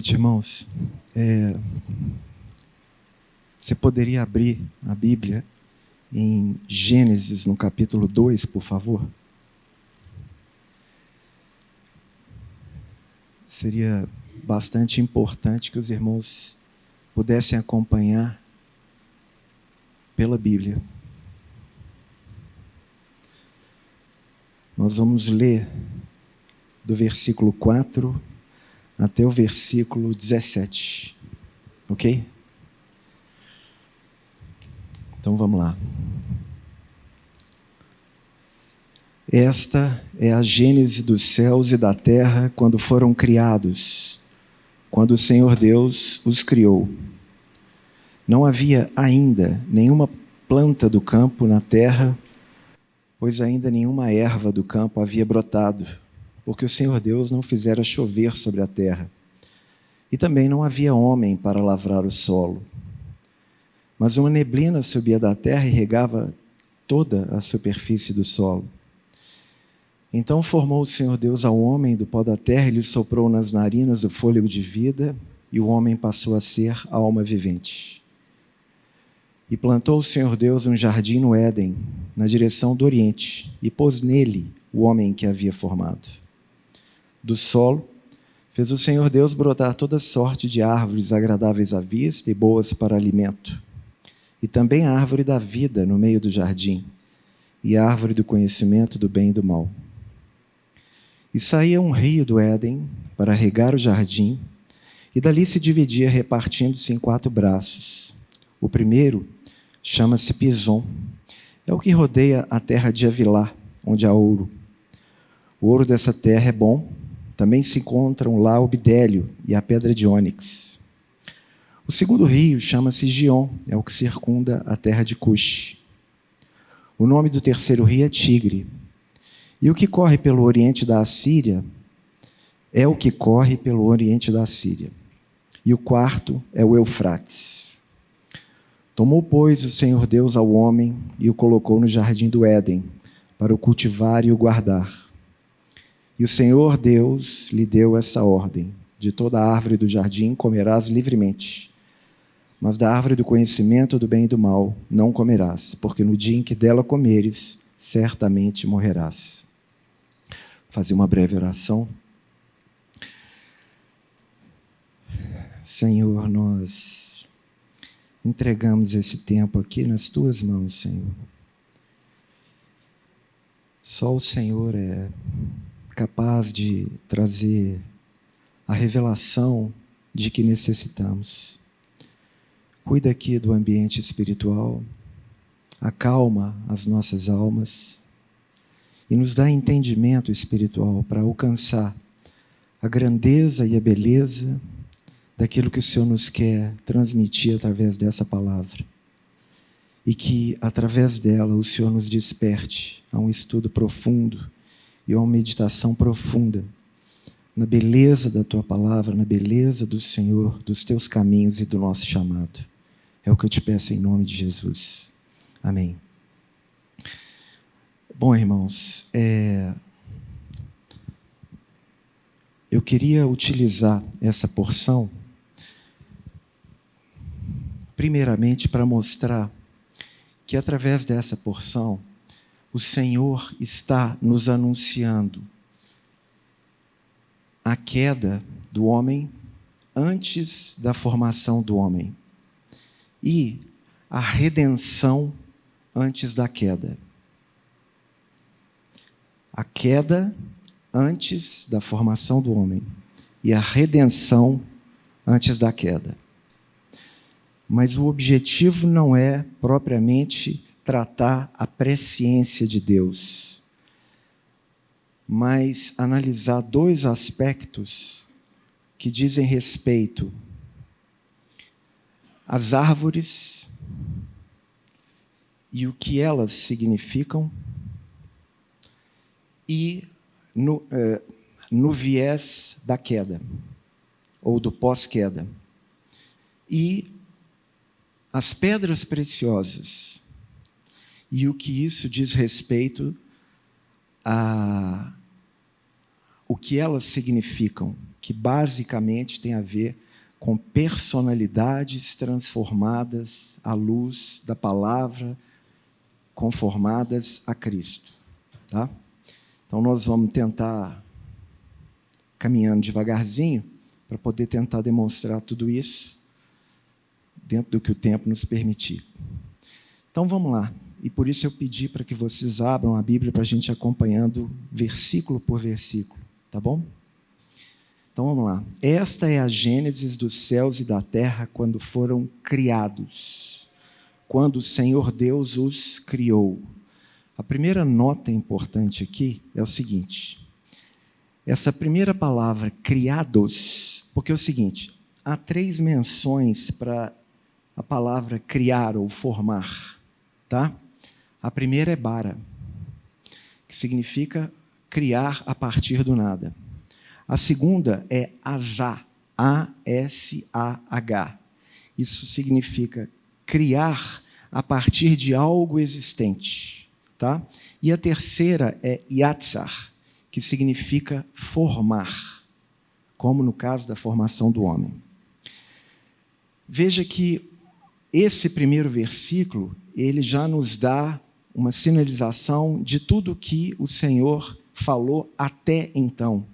noite, irmãos. Você poderia abrir a Bíblia em Gênesis, no capítulo 2, por favor? Seria bastante importante que os irmãos pudessem acompanhar pela Bíblia. Nós vamos ler do versículo 4 até o versículo 17, ok? Então vamos lá. Esta é a gênese dos céus e da terra quando foram criados, quando o Senhor Deus os criou. Não havia ainda nenhuma planta do campo na terra, pois ainda nenhuma erva do campo havia brotado, porque o Senhor Deus não fizera chover sobre a terra. E também não havia homem para lavrar o solo. Mas uma neblina subia da terra e regava toda a superfície do solo. Então formou o Senhor Deus ao homem do pó da terra e lhe soprou nas narinas o fôlego de vida, e o homem passou a ser alma vivente. E plantou o Senhor Deus um jardim no Éden, na direção do Oriente, e pôs nele o homem que havia formado. Do solo fez o Senhor Deus brotar toda sorte de árvores agradáveis à vista e boas para alimento, e também a árvore da vida no meio do jardim, e a árvore do conhecimento do bem e do mal. E saía um rio do Éden para regar o jardim, e dali se dividia, repartindo-se em 4 braços. O primeiro chama-se Pison, é o que rodeia a terra de Havilá, onde há ouro. O ouro dessa terra é bom, também se encontram lá o bidélio e a pedra de ônix. O segundo rio chama-se Gion, é o que circunda a terra de Cush. O nome do terceiro rio é Tigre. E o que corre pelo oriente da Assíria é o que corre pelo oriente da Assíria. E o quarto é o Eufrates. Tomou, pois, o Senhor Deus ao homem e o colocou no jardim do Éden, para o cultivar e o guardar. E o Senhor Deus lhe deu essa ordem: de toda a árvore do jardim comerás livremente, mas da árvore do conhecimento do bem e do mal não comerás, porque no dia em que dela comeres, certamente morrerás. Vou fazer uma breve oração. Senhor, nós entregamos esse tempo aqui nas tuas mãos, Senhor. Só o Senhor é capaz de trazer a revelação de que necessitamos. Cuida aqui do ambiente espiritual, acalma as nossas almas e nos dá entendimento espiritual para alcançar a grandeza e a beleza daquilo que o Senhor nos quer transmitir através dessa palavra. E que, através dela, o Senhor nos desperte a um estudo profundo e a uma meditação profunda na beleza da Tua palavra, na beleza do Senhor, dos Teus caminhos e do nosso chamado. É o que eu te peço em nome de Jesus. Amém. Bom, irmãos, eu queria utilizar essa porção, primeiramente, para mostrar que, através dessa porção, o Senhor está nos anunciando a queda do homem antes da formação do homem e a redenção antes da queda. A queda antes da formação do homem e a redenção antes da queda. Mas o objetivo não é propriamente tratar a presciência de Deus, mas analisar 2 aspectos que dizem respeito às árvores e o que elas significam, e no viés da queda, ou do pós-queda. E as pedras preciosas, e o que isso diz respeito a o que elas significam que basicamente tem a ver com personalidades transformadas à luz da palavra, conformadas a Cristo. Tá? Então, nós vamos tentar, caminhando devagarzinho, para poder tentar demonstrar tudo isso dentro do que o tempo nos permitir. Então, vamos lá. E por isso eu pedi para que vocês abram a Bíblia para a gente ir acompanhando versículo por versículo. Tá bom? Então, vamos lá. Esta é a gênese dos céus e da terra quando foram criados, quando o Senhor Deus os criou. A primeira nota importante aqui é o seguinte. Essa primeira palavra, criados, porque é o seguinte, há 3 menções para a palavra criar ou formar. Tá? A primeira é bara, que significa criar a partir do nada. A segunda é asah, A-S-A-H. Isso significa criar a partir de algo existente. Tá? E a terceira é yatsar, que significa formar, como no caso da formação do homem. Veja que esse primeiro versículo, ele já nos dá uma sinalização de tudo que o Senhor falou até então.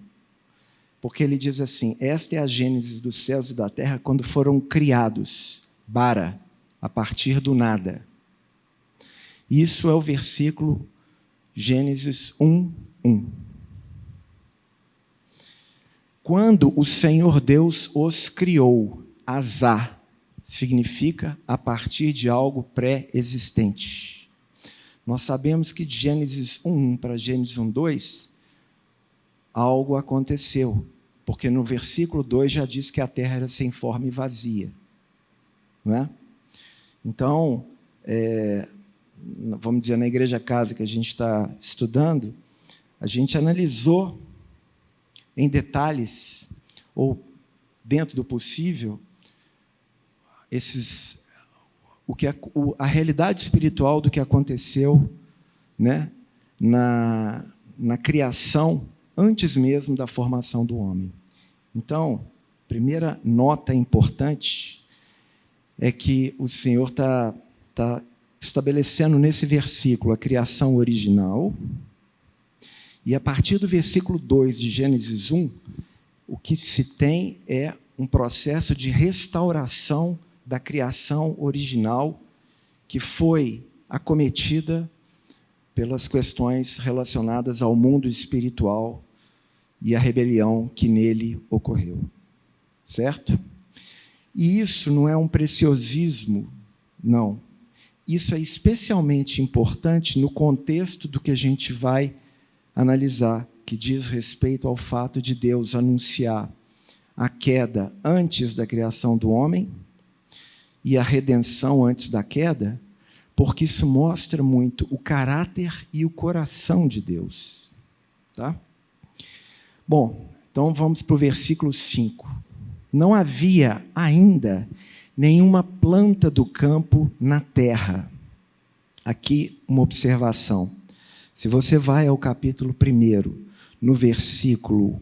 Porque ele diz assim, esta é a gênese dos céus e da terra quando foram criados, bara, a partir do nada. Isso é o versículo Gênesis 1:1. Quando o Senhor Deus os criou, asah, significa a partir de algo pré-existente. Nós sabemos que de Gênesis 1:1 para Gênesis 1:2, algo aconteceu, porque no versículo 2 já diz que a terra era sem forma e vazia. Não é? Então, vamos dizer, na Igreja Casa que a gente está estudando, a gente analisou em detalhes, ou dentro do possível, a realidade espiritual do que aconteceu, né, na criação, antes mesmo da formação do homem. Então, primeira nota importante é que o Senhor está estabelecendo nesse versículo a criação original, e a partir do versículo 2 de Gênesis 1, o que se tem é um processo de restauração da criação original que foi acometida pelas questões relacionadas ao mundo espiritual e a rebelião que nele ocorreu. Certo? E isso não é um preciosismo, não. Isso é especialmente importante no contexto do que a gente vai analisar, que diz respeito ao fato de Deus anunciar a queda antes da criação do homem e a redenção antes da queda, porque isso mostra muito o caráter e o coração de Deus. Tá? Bom, então vamos para o versículo 5. Não havia ainda nenhuma planta do campo na terra. Aqui uma observação. Se você vai ao capítulo 1, no versículo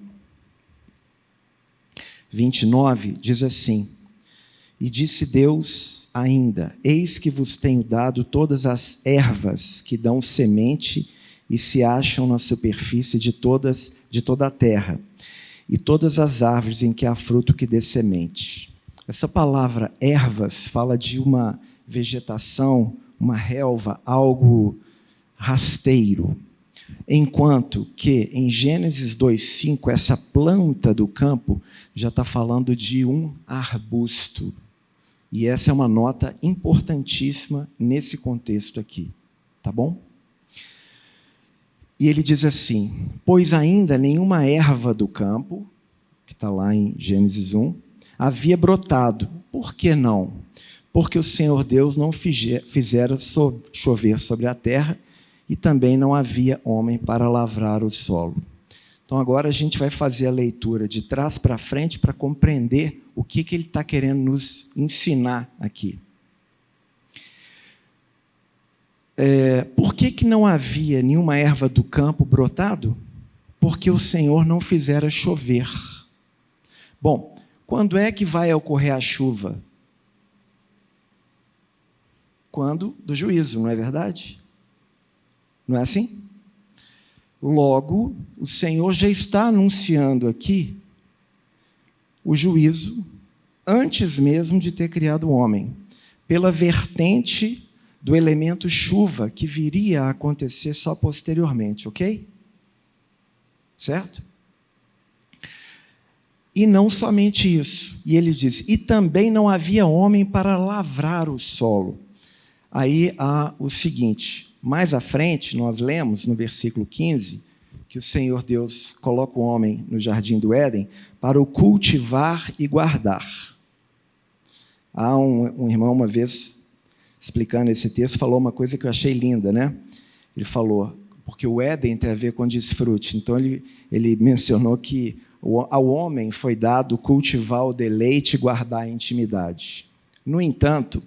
29, diz assim, e disse Deus ainda, eis que vos tenho dado todas as ervas que dão semente e se acham na superfície de toda a terra, e todas as árvores em que há fruto que dê semente. Essa palavra ervas fala de uma vegetação, uma relva, algo rasteiro. Enquanto que em Gênesis 2:5, essa planta do campo já está falando de um arbusto. E essa é uma nota importantíssima nesse contexto aqui. Tá bom? E ele diz assim, pois ainda nenhuma erva do campo, que está lá em Gênesis 1, havia brotado. Por que não? Porque o Senhor Deus não fizera chover sobre a terra e também não havia homem para lavrar o solo. Então, agora a gente vai fazer a leitura de trás para frente para compreender o que ele está querendo nos ensinar aqui. Por que não havia nenhuma erva do campo brotado? Porque o Senhor não fizera chover. Bom, quando é que vai ocorrer a chuva? Quando do juízo, não é verdade? Não é assim? Logo, o Senhor já está anunciando aqui o juízo antes mesmo de ter criado o homem, pela vertente do elemento chuva, que viria a acontecer só posteriormente, ok? Certo? E não somente isso. E ele diz, e também não havia homem para lavrar o solo. Aí há o seguinte, mais à frente nós lemos no versículo 15, que o Senhor Deus coloca o homem no jardim do Éden para o cultivar e guardar. Há um irmão, uma vez, explicando esse texto, falou uma coisa que eu achei linda, né? Ele falou, porque o Éden tem a ver com desfrute. Então, ele mencionou que ao homem foi dado cultivar o deleite e guardar a intimidade. No entanto,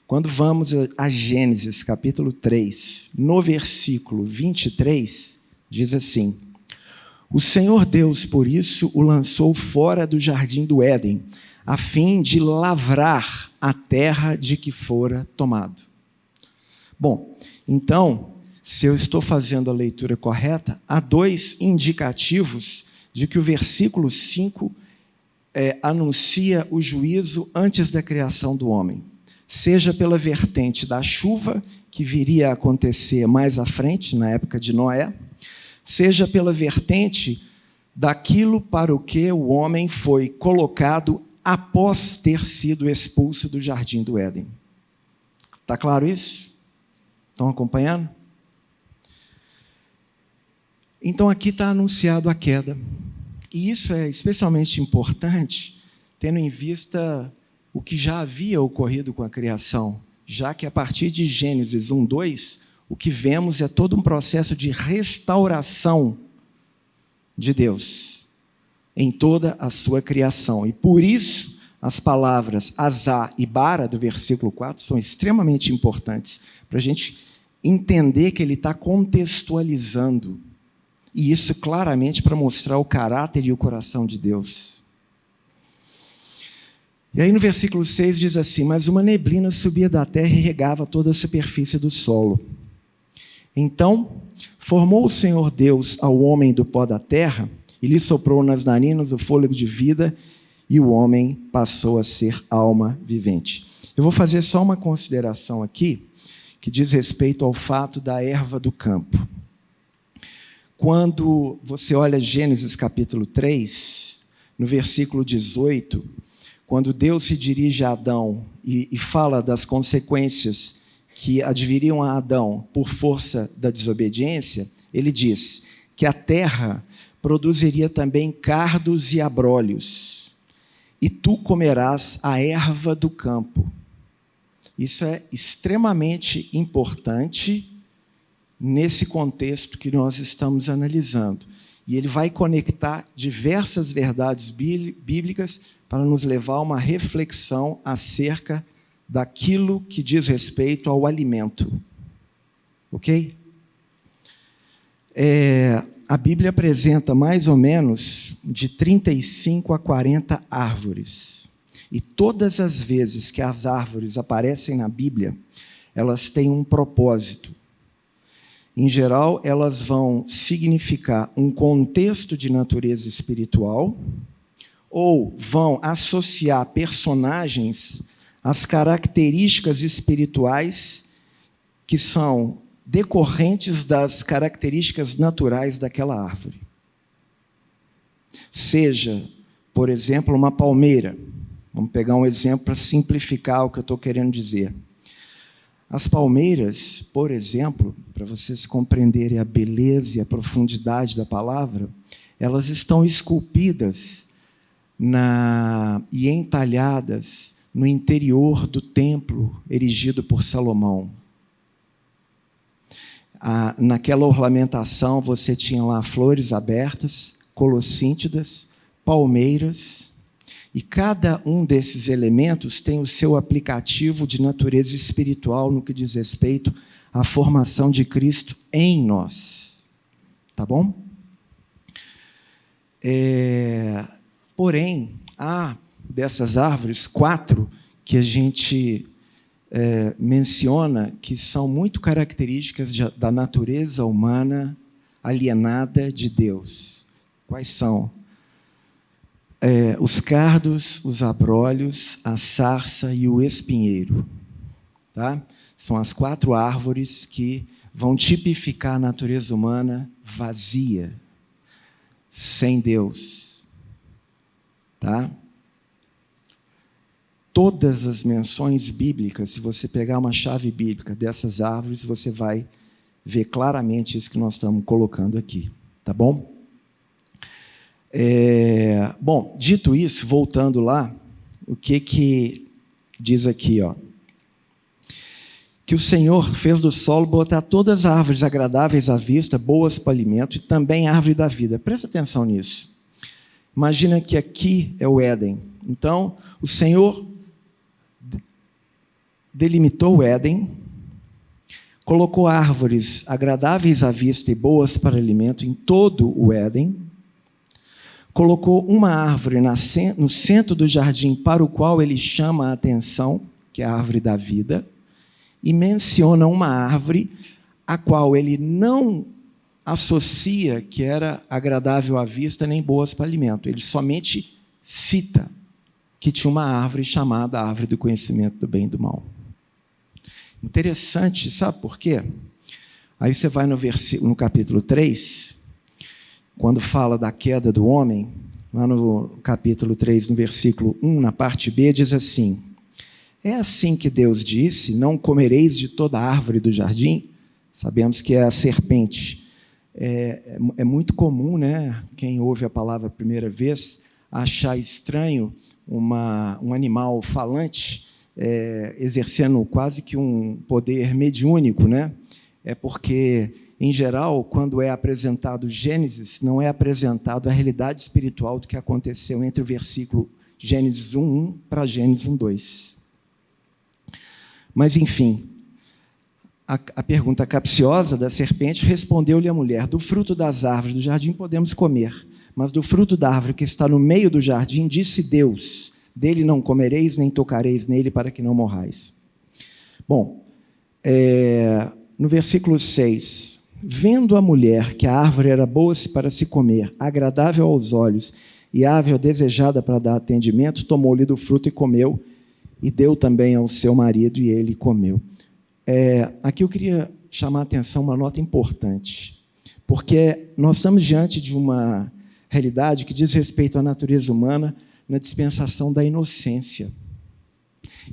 quando vamos a Gênesis, capítulo 3, no versículo 23, diz assim, o Senhor Deus, por isso, o lançou fora do jardim do Éden, a fim de lavrar a terra de que fora tomado. Bom, então, se eu estou fazendo a leitura correta, há dois indicativos de que o versículo 5 anuncia o juízo antes da criação do homem. Seja pela vertente da chuva, que viria a acontecer mais à frente, na época de Noé, seja pela vertente daquilo para o que o homem foi colocado após ter sido expulso do jardim do Éden. Está claro isso? Estão acompanhando? Então, aqui está anunciado a queda. E isso é especialmente importante, tendo em vista o que já havia ocorrido com a criação, já que a partir de Gênesis 1, 2, o que vemos é todo um processo de restauração de Deus em toda a sua criação. E por isso, as palavras Azá e Bara, do versículo 4, são extremamente importantes, para a gente entender que ele está contextualizando. E isso claramente para mostrar o caráter e o coração de Deus. E aí no versículo 6 diz assim, mas uma neblina subia da terra e regava toda a superfície do solo. Então, formou o Senhor Deus ao homem do pó da terra, e lhe soprou nas narinas o fôlego de vida, e o homem passou a ser alma vivente. Eu vou fazer só uma consideração aqui, que diz respeito ao fato da erva do campo. Quando você olha Gênesis capítulo 3, no versículo 18, quando Deus se dirige a Adão e fala das consequências que adviriam a Adão por força da desobediência, ele diz que a terra produziria também cardos e abrolhos, e tu comerás a erva do campo. Isso é extremamente importante nesse contexto que nós estamos analisando. E ele vai conectar diversas verdades bíblicas para nos levar a uma reflexão acerca daquilo que diz respeito ao alimento. Ok? A Bíblia apresenta mais ou menos de 35 a 40 árvores. E todas as vezes que as árvores aparecem na Bíblia, elas têm um propósito. Em geral, elas vão significar um contexto de natureza espiritual ou vão associar personagens às características espirituais que são decorrentes das características naturais daquela árvore. Seja, por exemplo, uma palmeira. Vamos pegar um exemplo para simplificar o que eu estou querendo dizer. As palmeiras, por exemplo, para vocês compreenderem a beleza e a profundidade da palavra, elas estão esculpidas e entalhadas no interior do templo erigido por Salomão. Naquela ornamentação você tinha lá flores abertas, colossíntidas, palmeiras, e cada um desses elementos tem o seu aplicativo de natureza espiritual no que diz respeito à formação de Cristo em nós. Tá bom? Porém, há dessas árvores 4 que a gente menciona que são muito características da natureza humana alienada de Deus. Quais são? Os cardos, os abrolhos, a sarça e o espinheiro. Tá? São as 4 árvores que vão tipificar a natureza humana vazia, sem Deus. Tá? Todas as menções bíblicas, se você pegar uma chave bíblica dessas árvores, você vai ver claramente isso que nós estamos colocando aqui. Tá bom? Bom, dito isso, voltando lá, o que diz aqui, ó? Que o Senhor fez do solo botar todas as árvores agradáveis à vista, boas para alimento, e também a árvore da vida. Presta atenção nisso. Imagina que aqui é o Éden. Então, o Senhor delimitou o Éden, colocou árvores agradáveis à vista e boas para alimento em todo o Éden, colocou uma árvore no centro do jardim para o qual ele chama a atenção, que é a árvore da vida, e menciona uma árvore a qual ele não associa que era agradável à vista nem boas para alimento. Ele somente cita que tinha uma árvore chamada árvore do conhecimento do bem e do mal. Interessante, sabe por quê? Aí você vai no capítulo 3, quando fala da queda do homem, lá no capítulo 3, no versículo 1, na parte B, diz assim: é assim que Deus disse, não comereis de toda árvore do jardim? Sabemos que é a serpente. É muito comum, né, quem ouve a palavra a primeira vez, achar estranho um animal falante exercendo quase que um poder mediúnico, né? É porque, em geral, quando é apresentado Gênesis, não é apresentado a realidade espiritual do que aconteceu entre o versículo Gênesis 1:1 para Gênesis 1:2. Mas, enfim, a pergunta capciosa da serpente respondeu-lhe a mulher: do fruto das árvores do jardim podemos comer, mas do fruto da árvore que está no meio do jardim, disse Deus: dele não comereis, nem tocareis nele, para que não morrais. Bom, no versículo 6, vendo a mulher que a árvore era boa para se comer, agradável aos olhos e árvore desejada para dar atendimento, tomou-lhe do fruto e comeu, e deu também ao seu marido, e ele comeu. Aqui eu queria chamar a atenção uma nota importante, porque nós estamos diante de uma realidade que diz respeito à natureza humana na dispensação da inocência.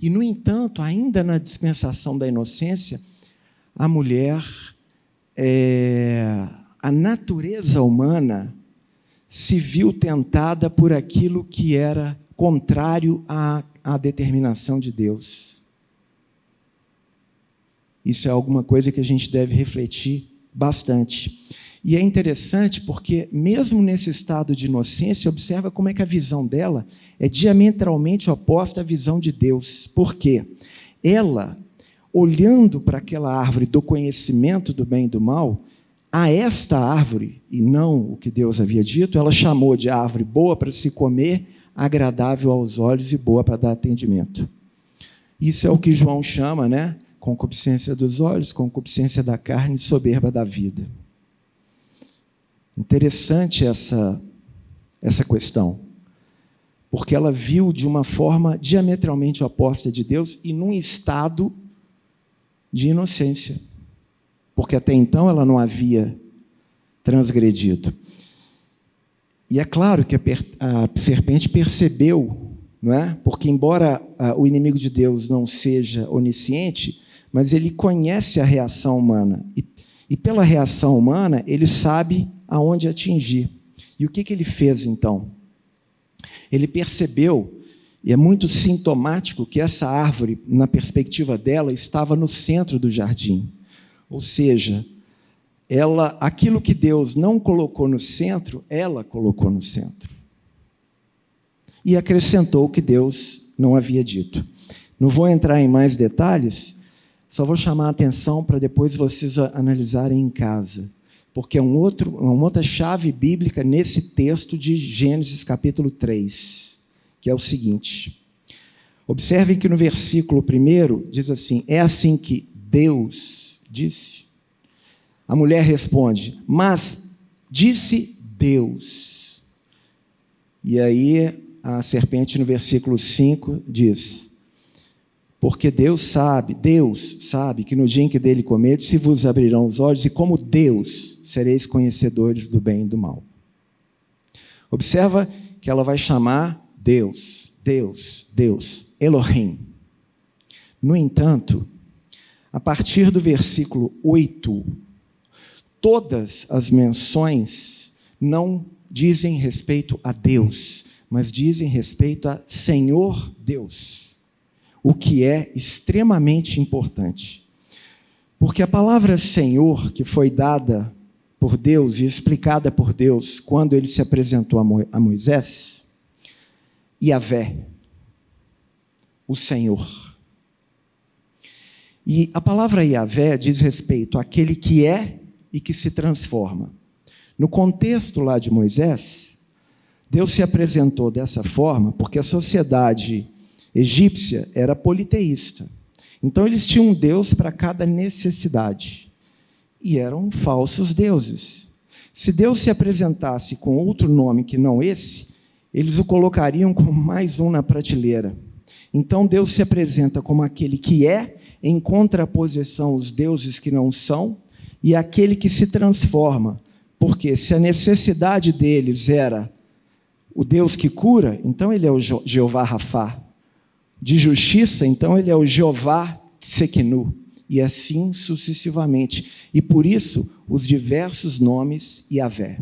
E, no entanto, ainda na dispensação da inocência, a mulher, a natureza humana se viu tentada por aquilo que era contrário à determinação de Deus. Isso é alguma coisa que a gente deve refletir bastante. E é interessante porque, mesmo nesse estado de inocência, observa como é que a visão dela é diametralmente oposta à visão de Deus. Por quê? Ela, olhando para aquela árvore do conhecimento do bem e do mal, a esta árvore, e não o que Deus havia dito, ela chamou de árvore boa para se comer, agradável aos olhos e boa para dar atendimento. Isso é o que João chama, né? Concupiscência dos olhos, concupiscência da carne e soberba da vida. Interessante essa questão, porque ela viu de uma forma diametralmente oposta de Deus e num estado de inocência, porque até então ela não havia transgredido. E é claro que a serpente percebeu, não é? Porque, embora o inimigo de Deus não seja onisciente, mas ele conhece a reação humana, e pela reação humana ele sabe aonde atingir. E o que ele fez, então? Ele percebeu, e é muito sintomático, que essa árvore, na perspectiva dela, estava no centro do jardim. Ou seja, aquilo que Deus não colocou no centro, ela colocou no centro. E acrescentou o que Deus não havia dito. Não vou entrar em mais detalhes, só vou chamar a atenção para depois vocês analisarem em casa, porque é uma outra chave bíblica nesse texto de Gênesis capítulo 3, que é o seguinte. Observem que no versículo 1 diz assim: é assim que Deus disse. A mulher responde: mas disse Deus. E aí a serpente no versículo 5 diz: porque Deus sabe que no dia em que dele comerdes, se vos abrirão os olhos, e como Deus sereis conhecedores do bem e do mal. Observa que ela vai chamar Deus, Elohim. No entanto, a partir do versículo 8, todas as menções não dizem respeito a Deus, mas dizem respeito a Senhor Deus, o que é extremamente importante. Porque a palavra Senhor, que foi dada por Deus e explicada por Deus quando ele se apresentou a Moisés, Yahvé, o Senhor. E a palavra Yahvé diz respeito àquele que é e que se transforma. No contexto lá de Moisés, Deus se apresentou dessa forma porque a sociedade egípcia era politeísta. Então eles tinham um Deus para cada necessidade. E eram falsos deuses. Se Deus se apresentasse com outro nome que não esse, eles o colocariam como mais um na prateleira. Então Deus se apresenta como aquele que é, em contraposição aos deuses que não são, e aquele que se transforma. Porque se a necessidade deles era o Deus que cura, então ele é o Jeová Rafá. De justiça, então ele é o Jeová Tsekenu. E assim sucessivamente. E por isso, os diversos nomes Yahvé,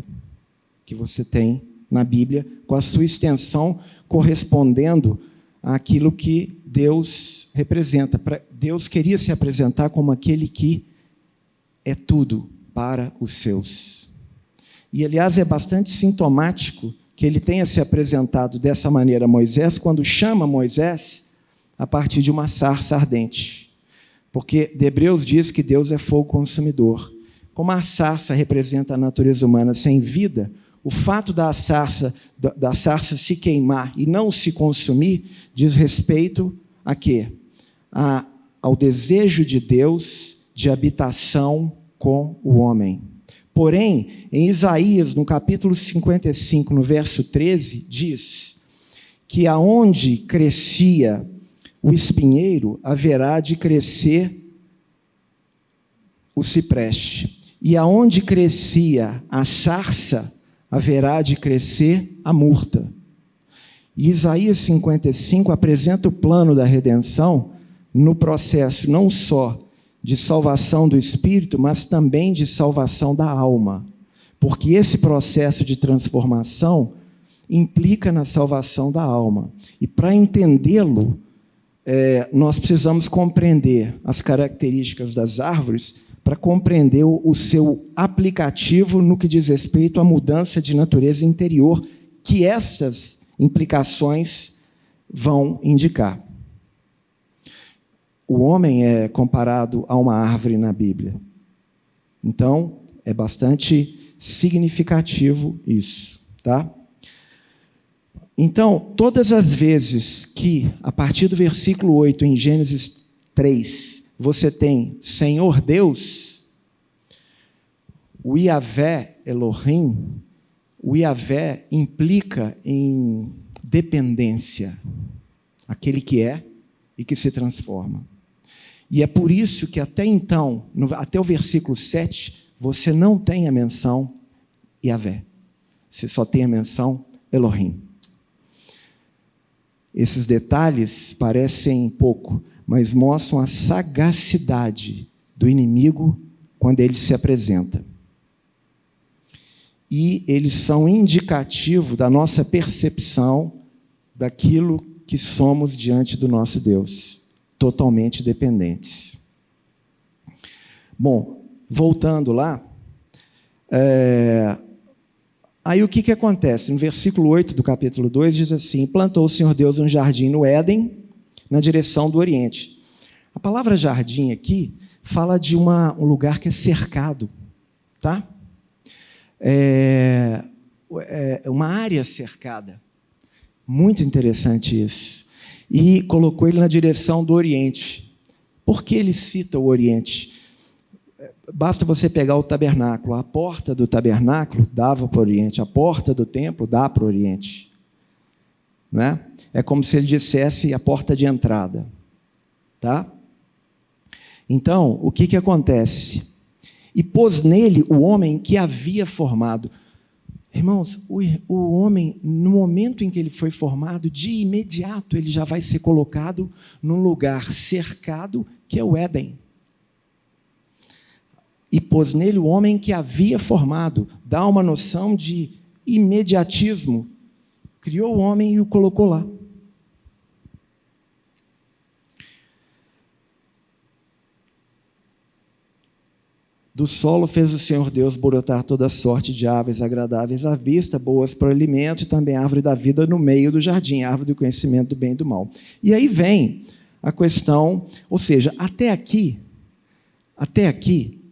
que você tem na Bíblia, com a sua extensão correspondendo àquilo que Deus representa. Deus queria se apresentar como aquele que é tudo para os seus. E, aliás, é bastante sintomático que ele tenha se apresentado dessa maneira a Moisés, quando chama Moisés a partir de uma sarça ardente. Porque de Hebreus diz que Deus é fogo consumidor. Como a sarça representa a natureza humana sem vida, o fato da sarça se queimar e não se consumir diz respeito a quê? Ao desejo de Deus de habitação com o homem. Porém, em Isaías, no capítulo 55, no verso 13, diz que aonde crescia o espinheiro, haverá de crescer o cipreste. E aonde crescia a sarça, haverá de crescer a murta. E Isaías 55 apresenta o plano da redenção no processo não só de salvação do espírito, mas também de salvação da alma. Porque esse processo de transformação implica na salvação da alma. E para entendê-lo, nós precisamos compreender as características das árvores para compreender o seu aplicativo no que diz respeito à mudança de natureza interior que estas implicações vão indicar. O homem é comparado a uma árvore na Bíblia. Então, é bastante significativo isso, tá? Então, todas as vezes que, a partir do versículo 8, em Gênesis 3, você tem Senhor Deus, o Yahvé Elohim, o Yahvé implica em dependência, aquele que é e que se transforma. E é por isso que até então, até o versículo 7, você não tem a menção Yahvé, você só tem a menção Elohim. Esses detalhes parecem pouco, mas mostram a sagacidade do inimigo quando ele se apresenta. E eles são indicativo da nossa percepção daquilo que somos diante do nosso Deus, totalmente dependentes. Bom, voltando lá, aí o que acontece? No versículo 8 do capítulo 2 diz assim: plantou o Senhor Deus um jardim no Éden, na direção do Oriente. A palavra jardim aqui fala de um lugar que é cercado, tá? É uma área cercada. Muito interessante isso. E colocou ele na direção do Oriente. Por que ele cita o Oriente? Basta você pegar o tabernáculo. A porta do tabernáculo dava para o Oriente, a porta do templo dá para o Oriente. Não é? É como se ele dissesse a porta de entrada. Tá? Então, o que acontece? E pôs nele o homem que havia formado. Irmãos, o homem, no momento em que ele foi formado, de imediato ele já vai ser colocado num lugar cercado, que é o Éden. E pôs nele o homem que havia formado. Dá uma noção de imediatismo. Criou o homem e o colocou lá. Do solo fez o Senhor Deus brotar toda sorte de aves agradáveis à vista, boas para o alimento, e também a árvore da vida no meio do jardim, a árvore do conhecimento do bem e do mal. E aí vem a questão, ou seja, até aqui,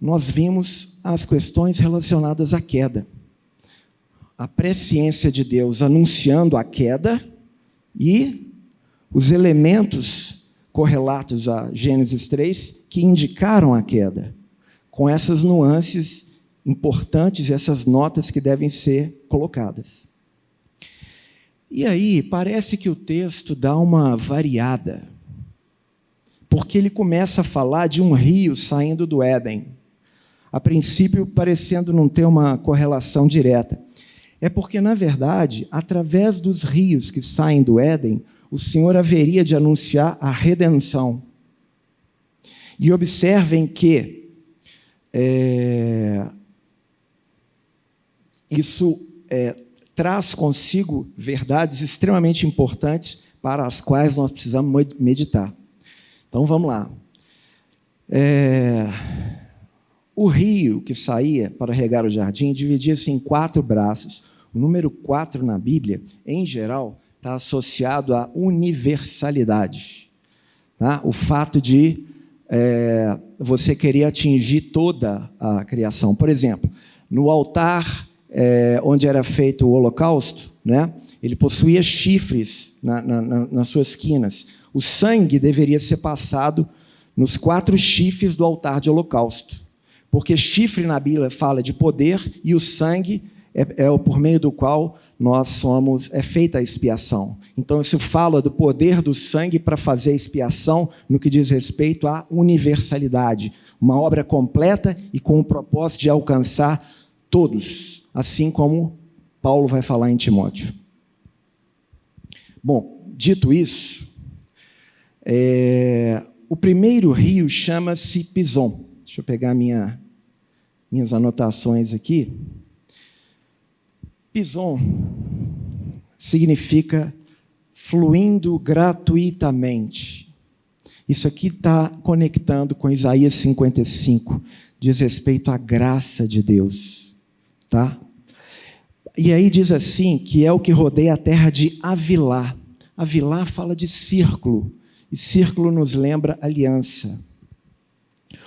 nós vimos as questões relacionadas à queda. A presciência de Deus anunciando a queda e os elementos correlatos a Gênesis 3 que indicaram a queda, com essas nuances importantes, essas notas que devem ser colocadas. E aí, parece que o texto dá uma variada, porque ele começa a falar de um rio saindo do Éden, a princípio parecendo não ter uma correlação direta. É porque, na verdade, através dos rios que saem do Éden, o Senhor haveria de anunciar a redenção. E observem que isso traz consigo verdades extremamente importantes para as quais nós precisamos meditar. Então, vamos lá. O rio que saía para regar o jardim dividia-se em 4 braços. O número 4 na Bíblia, em geral, está associado à universalidade. Tá? O fato de você querer atingir toda a criação. Por exemplo, no altar onde era feito o holocausto, né, ele possuía chifres nas suas quinas. O sangue deveria ser passado nos 4 chifres do altar de holocausto, porque chifre na Bíblia fala de poder e o sangue é o por meio do qual é feita a expiação. Então, isso fala do poder do sangue para fazer a expiação no que diz respeito à universalidade. Uma obra completa e com o propósito de alcançar todos, assim como Paulo vai falar em Timóteo. Bom, dito isso, o primeiro rio chama-se Pison. Deixa eu pegar minhas anotações aqui. Pison significa fluindo gratuitamente. Isso aqui está conectando com Isaías 55, diz respeito à graça de Deus. Tá? E aí diz assim, que é o que rodeia a terra de Avilá. Avilá fala de círculo, e círculo nos lembra aliança.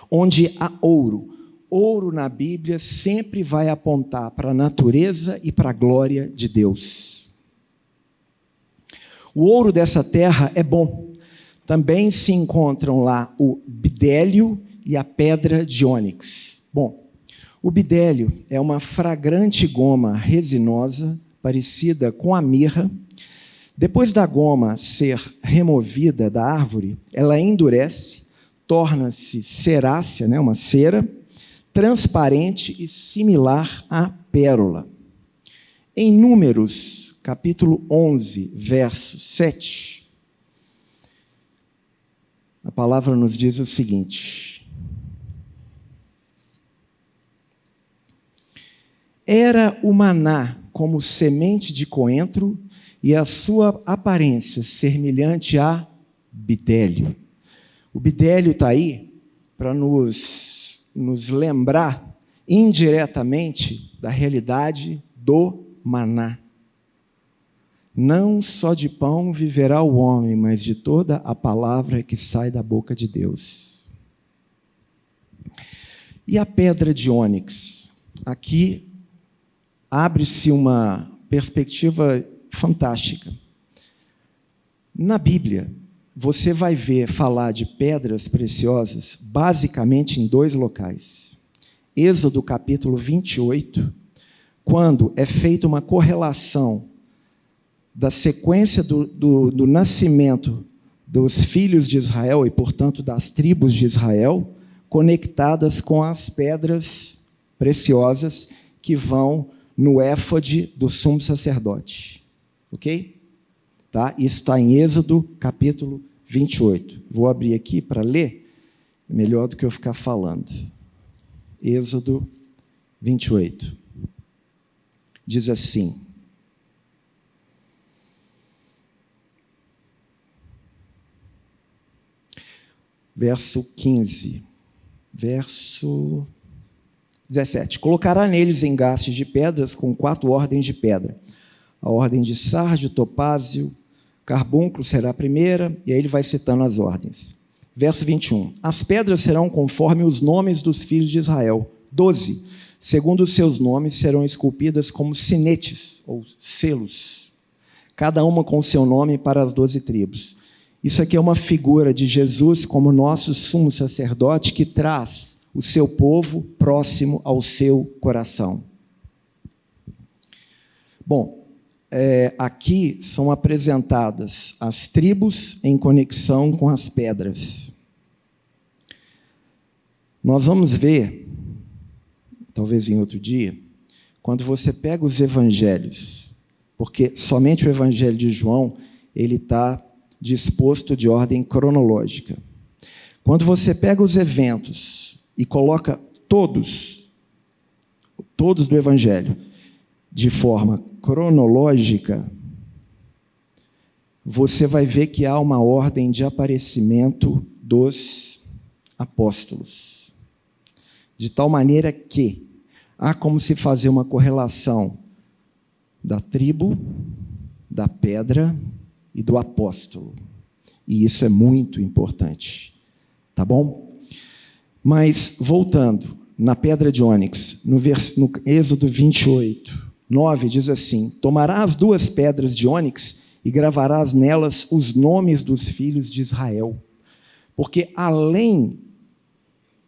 Onde há ouro. Ouro na Bíblia sempre vai apontar para a natureza e para a glória de Deus. O ouro dessa terra é bom. Também se encontram lá o bidélio e a pedra de ônix. Bom, o bidélio é uma fragrante goma resinosa, parecida com a mirra. Depois da goma ser removida da árvore, ela endurece, torna-se cerácea, né, uma cera, transparente e similar à pérola. Em Números, capítulo 11, verso 7, a palavra nos diz o seguinte: era o maná como semente de coentro e a sua aparência semelhante a bidélio. O bidélio está aí para nos lembrar indiretamente da realidade do maná. Não só de pão viverá o homem, mas de toda a palavra que sai da boca de Deus. E a pedra de ônix? Aqui abre-se uma perspectiva fantástica. Na Bíblia, você vai ver falar de pedras preciosas basicamente em 2 locais. Êxodo capítulo 28, quando é feita uma correlação da sequência do nascimento dos filhos de Israel e, portanto, das tribos de Israel, conectadas com as pedras preciosas que vão no éfode do sumo sacerdote. Ok? Tá? Isso está em Êxodo, capítulo 28. Vou abrir aqui para ler, é melhor do que eu ficar falando. Êxodo 28. Diz assim: verso 15, verso 17. Colocará neles engastes de pedras com 4 ordens de pedra. A ordem de sárdio, topázio, carbúnculo será a primeira, e aí ele vai citando as ordens. Verso 21. As pedras serão conforme os nomes dos filhos de Israel. 12. Segundo os seus nomes, serão esculpidas como sinetes, ou selos, cada uma com seu nome para as 12 tribos. Isso aqui é uma figura de Jesus como nosso sumo sacerdote que traz o seu povo próximo ao seu coração. Bom, aqui são apresentadas as tribos em conexão com as pedras. Nós vamos ver, talvez em outro dia, quando você pega os evangelhos, porque somente o evangelho de João ele está disposto de ordem cronológica. Quando você pega os eventos e coloca todos do evangelho de forma cronológica, você vai ver que há uma ordem de aparecimento dos apóstolos. De tal maneira que há como se fazer uma correlação da tribo, da pedra e do apóstolo. E isso é muito importante. Tá bom? Mas, voltando, na pedra de ônix, no Êxodo 28, 9, diz assim: tomarás as 2 pedras de ônix e gravarás nelas os nomes dos filhos de Israel. Porque, além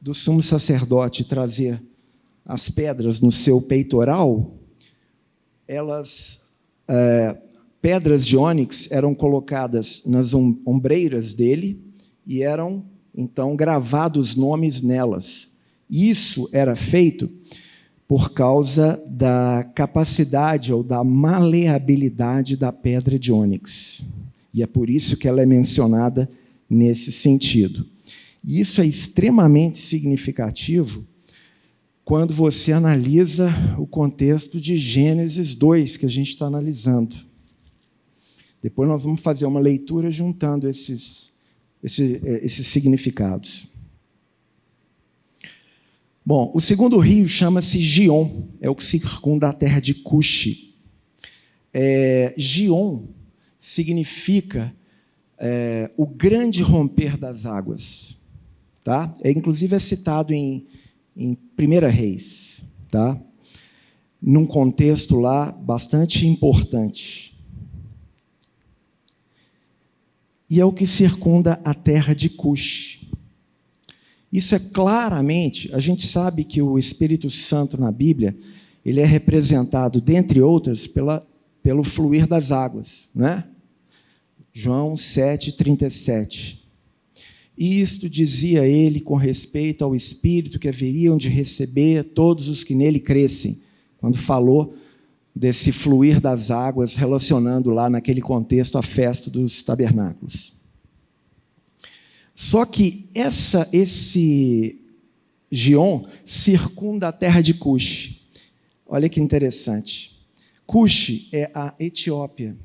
do sumo sacerdote trazer as pedras no seu peitoral, pedras de ônix eram colocadas nas ombreiras dele e eram, então, gravados nomes nelas. Isso era feito por causa da capacidade ou da maleabilidade da pedra de ônix. E é por isso que ela é mencionada nesse sentido. E isso é extremamente significativo quando você analisa o contexto de Gênesis 2, que a gente está analisando. Depois nós vamos fazer uma leitura juntando esses significados. Bom, o segundo rio chama-se Gion, é o que circunda a terra de Cuxi. Gion significa o grande romper das águas. Tá? Inclusive é citado em 1 Reis, tá? Num contexto lá bastante importante. E é o que circunda a terra de Cush. Isso é claramente, a gente sabe que o Espírito Santo na Bíblia, ele é representado, dentre outras, pelo fluir das águas, né? João 7,37. Isto dizia ele com respeito ao Espírito que haveriam de receber todos os que nele crescem, quando falou desse fluir das águas, relacionando lá naquele contexto a festa dos tabernáculos. Só que esse Gion circunda a terra de Cush. Olha que interessante. Cush é a Etiópia.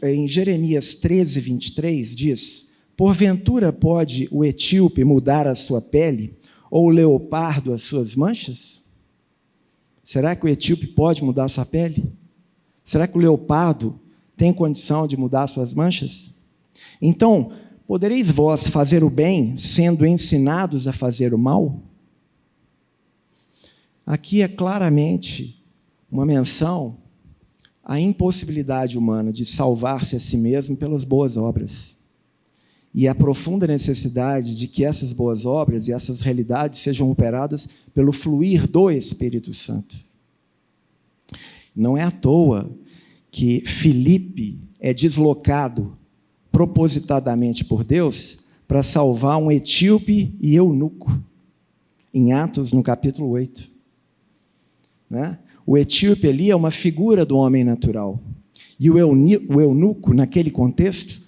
Em Jeremias 13, 23, diz: porventura pode o etíope mudar a sua pele, ou o leopardo as suas manchas? Será que o etíope pode mudar a sua pele? Será que o leopardo tem condição de mudar as suas manchas? Então, podereis vós fazer o bem, sendo ensinados a fazer o mal? Aqui é claramente uma menção a impossibilidade humana de salvar-se a si mesmo pelas boas obras. E a profunda necessidade de que essas boas obras e essas realidades sejam operadas pelo fluir do Espírito Santo. Não é à toa que Filipe é deslocado propositadamente por Deus para salvar um etíope e eunuco, em Atos, no capítulo 8. Né? O etíope ali é uma figura do homem natural. E o eunuco, naquele contexto,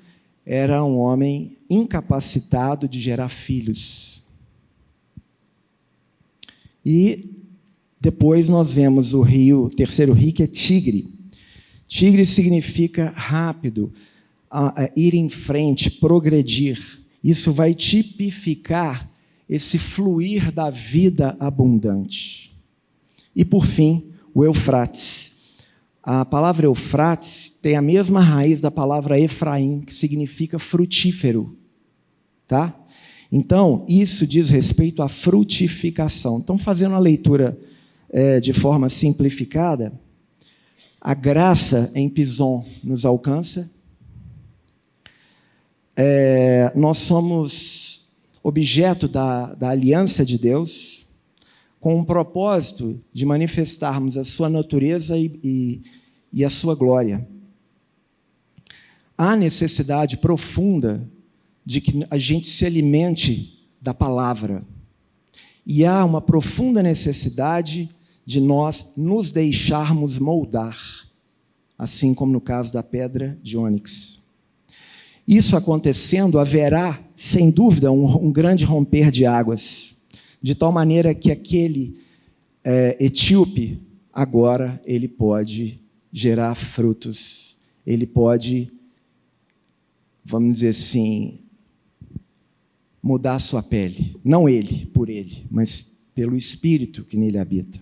era um homem incapacitado de gerar filhos. E depois nós vemos o terceiro rio, que é Tigre. Tigre significa rápido, ir em frente, progredir. Isso vai tipificar esse fluir da vida abundante. E, por fim, o Eufrates. A palavra Eufrates tem a mesma raiz da palavra Efraim, que significa frutífero. Tá? Então, isso diz respeito à frutificação. Então, fazendo a leitura de forma simplificada, a graça em Pison nos alcança. Nós somos objeto da aliança de Deus, com o propósito de manifestarmos a sua natureza e a sua glória. Há necessidade profunda de que a gente se alimente da palavra. E há uma profunda necessidade de nós nos deixarmos moldar, assim como no caso da pedra de ônix. Isso acontecendo, haverá, sem dúvida, um grande romper de águas, de tal maneira que aquele etíope, agora, ele pode gerar frutos, ele pode, vamos dizer assim, mudar a sua pele. Não ele, por ele, mas pelo Espírito que nele habita.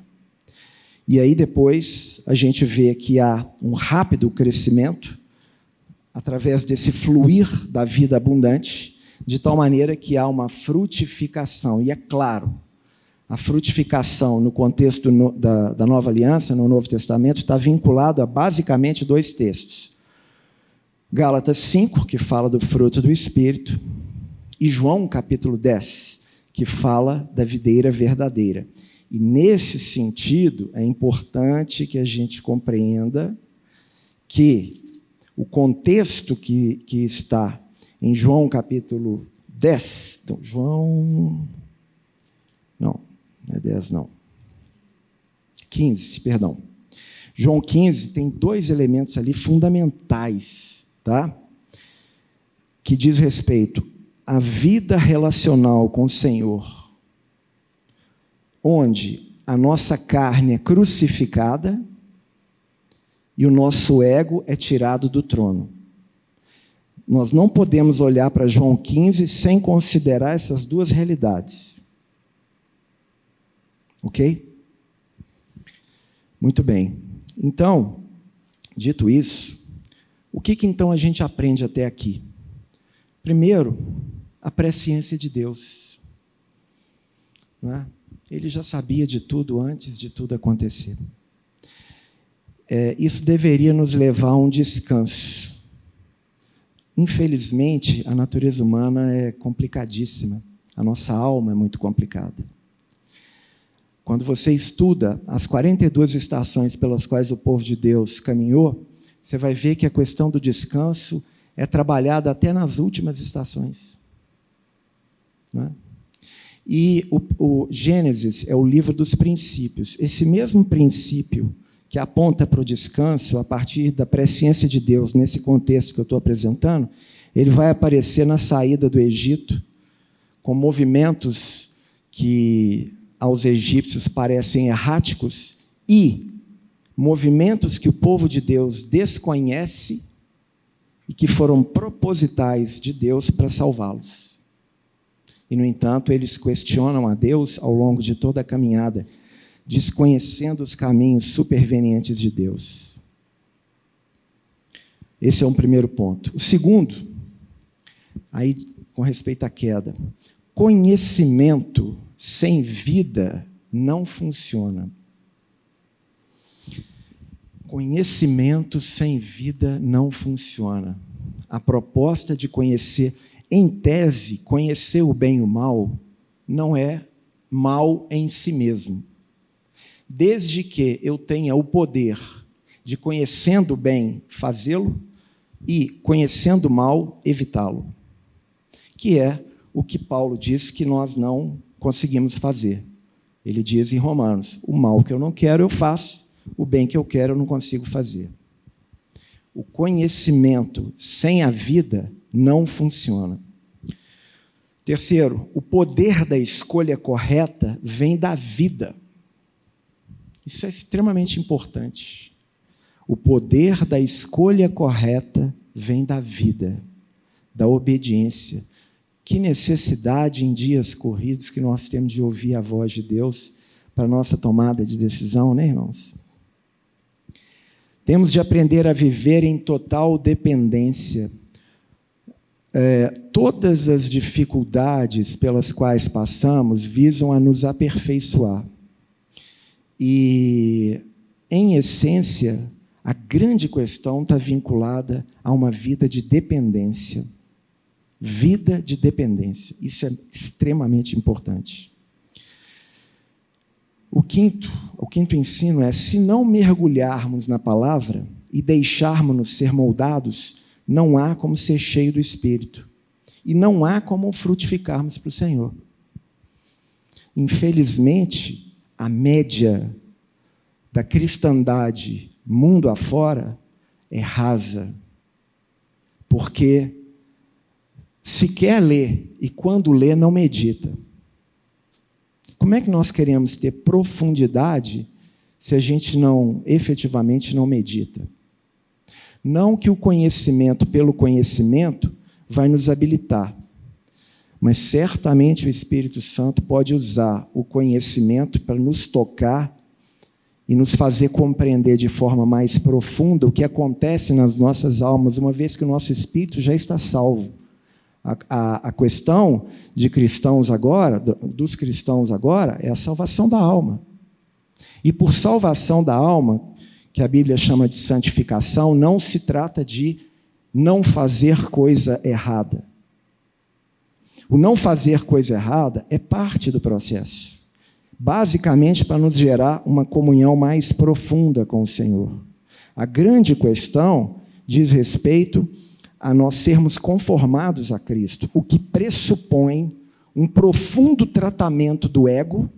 E aí depois a gente vê que há um rápido crescimento através desse fluir da vida abundante, de tal maneira que há uma frutificação. E é claro, a frutificação no contexto da Nova Aliança, no Novo Testamento, está vinculado a basicamente 2 textos. Gálatas 5, que fala do fruto do Espírito, e João, capítulo 10, que fala da videira verdadeira. E, nesse sentido, é importante que a gente compreenda que o contexto que está em João, capítulo 10... Então, João... Não é 10, não. 15, perdão. João 15 tem 2 elementos ali fundamentais, tá? Que diz respeito à vida relacional com o Senhor, onde a nossa carne é crucificada e o nosso ego é tirado do trono. Nós não podemos olhar para João 15 sem considerar essas 2 realidades. Ok? Muito bem. Então, dito isso, o que então a gente aprende até aqui? Primeiro, a presciência de Deus. Não é? Ele já sabia de tudo antes de tudo acontecer. Isso deveria nos levar a um descanso. Infelizmente, a natureza humana é complicadíssima. A nossa alma é muito complicada. Quando você estuda as 42 estações pelas quais o povo de Deus caminhou, você vai ver que a questão do descanso é trabalhada até nas últimas estações. Né? E o Gênesis é o livro dos princípios. Esse mesmo princípio que aponta para o descanso, a partir da presciência de Deus, nesse contexto que eu estou apresentando, ele vai aparecer na saída do Egito, com movimentos que aos egípcios parecem erráticos, e movimentos que o povo de Deus desconhece e que foram propositais de Deus para salvá-los. E, no entanto, eles questionam a Deus ao longo de toda a caminhada, desconhecendo os caminhos supervenientes de Deus. Esse é um primeiro ponto. O segundo, aí com respeito à queda, conhecimento sem vida não funciona. Conhecimento sem vida não funciona. A proposta de conhecer, em tese, conhecer o bem e o mal, não é mal em si mesmo. Desde que eu tenha o poder de, conhecendo o bem, fazê-lo, e, conhecendo o mal, evitá-lo. Que é o que Paulo diz que nós não conseguimos fazer. Ele diz em Romanos, o mal que eu não quero, eu faço, o bem que eu quero, eu não consigo fazer. O conhecimento sem a vida não funciona. Terceiro, o poder da escolha correta vem da vida. Isso é extremamente importante. O poder da escolha correta vem da vida, da obediência. Que necessidade em dias corridos que nós temos de ouvir a voz de Deus para a nossa tomada de decisão, né, irmãos? Temos de aprender a viver em total dependência. Todas as dificuldades pelas quais passamos visam a nos aperfeiçoar. E, em essência, a grande questão está vinculada a uma vida de dependência. Vida de dependência. Isso é extremamente importante. O quinto ensino é, se não mergulharmos na palavra e deixarmos-nos ser moldados, não há como ser cheio do Espírito. E não há como frutificarmos para o Senhor. Infelizmente, a média da cristandade mundo afora é rasa. Porque se quer ler e quando lê não medita. Como é que nós queremos ter profundidade se a gente efetivamente não medita? Não que o conhecimento pelo conhecimento vai nos habilitar, mas certamente o Espírito Santo pode usar o conhecimento para nos tocar e nos fazer compreender de forma mais profunda o que acontece nas nossas almas, uma vez que o nosso espírito já está salvo. A questão de cristãos agora, dos cristãos agora, é a salvação da alma. E por salvação da alma, que a Bíblia chama de santificação, não se trata de não fazer coisa errada. O não fazer coisa errada é parte do processo. Basicamente para nos gerar uma comunhão mais profunda com o Senhor. A grande questão diz respeito a nós sermos conformados a Cristo, o que pressupõe um profundo tratamento do ego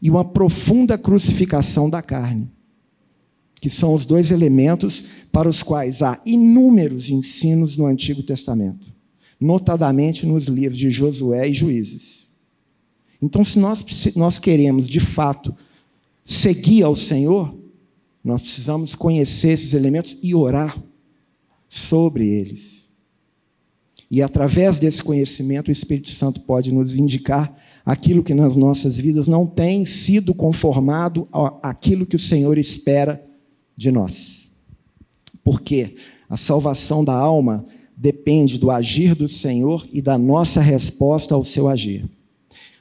e uma profunda crucificação da carne, que são os dois elementos para os quais há inúmeros ensinos no Antigo Testamento, notadamente nos livros de Josué e Juízes. Então, se nós queremos, de fato, seguir ao Senhor, nós precisamos conhecer esses elementos e orar sobre eles. E, através desse conhecimento, o Espírito Santo pode nos indicar aquilo que nas nossas vidas não tem sido conformado àquilo que o Senhor espera de nós. Porque a salvação da alma depende do agir do Senhor e da nossa resposta ao seu agir.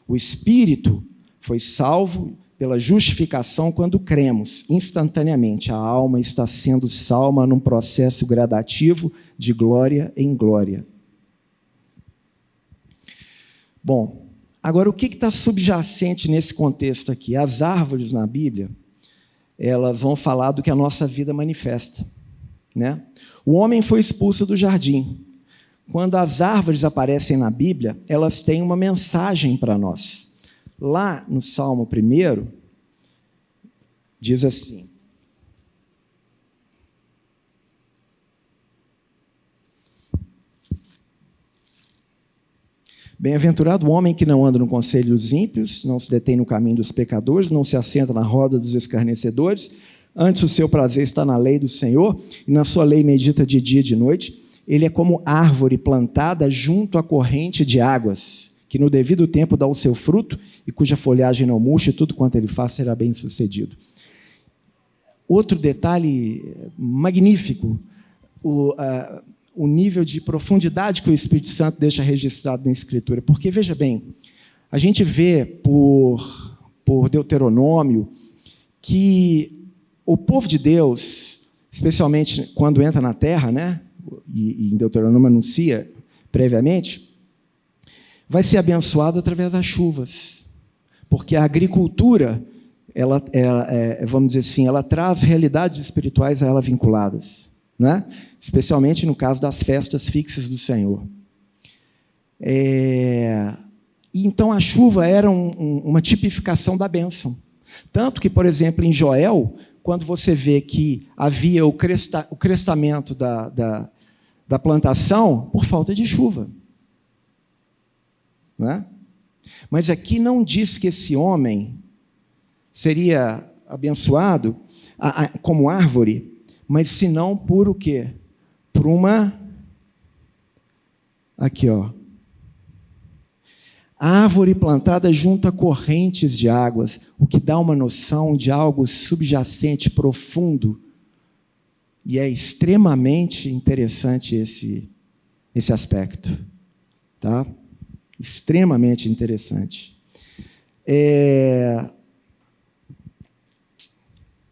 O Espírito foi salvo pela justificação quando cremos. Instantaneamente, a alma está sendo salva num processo gradativo de glória em glória. Bom, agora o que está subjacente nesse contexto aqui? As árvores na Bíblia, elas vão falar do que a nossa vida manifesta, né? O homem foi expulso do jardim. Quando as árvores aparecem na Bíblia, elas têm uma mensagem para nós. Lá no Salmo 1, diz assim: bem-aventurado o homem que não anda no conselho dos ímpios, não se detém no caminho dos pecadores, não se assenta na roda dos escarnecedores, antes o seu prazer está na lei do Senhor, e na sua lei medita de dia e de noite. Ele é como árvore plantada junto à corrente de águas, que no devido tempo dá o seu fruto, e cuja folhagem não murcha, e tudo quanto ele faz será bem sucedido. Outro detalhe magnífico, o nível de profundidade que o Espírito Santo deixa registrado na Escritura. Porque, veja bem, a gente vê por Deuteronômio que o povo de Deus, especialmente quando entra na terra, né? E em Deuteronômio anuncia previamente, vai ser abençoado através das chuvas, porque a agricultura, vamos dizer assim, ela traz realidades espirituais a ela vinculadas, né? Especialmente no caso das festas fixas do Senhor. Então, a chuva era uma tipificação da bênção. Tanto que, por exemplo, em Joel, quando você vê que havia o crestamento da plantação por falta de chuva. Não é? Mas aqui não diz que esse homem seria abençoado como árvore, mas senão por o quê? Por uma... Aqui, ó. Árvore plantada junto a correntes de águas, o que dá uma noção de algo subjacente, profundo. E é extremamente interessante esse aspecto. Tá? Extremamente interessante.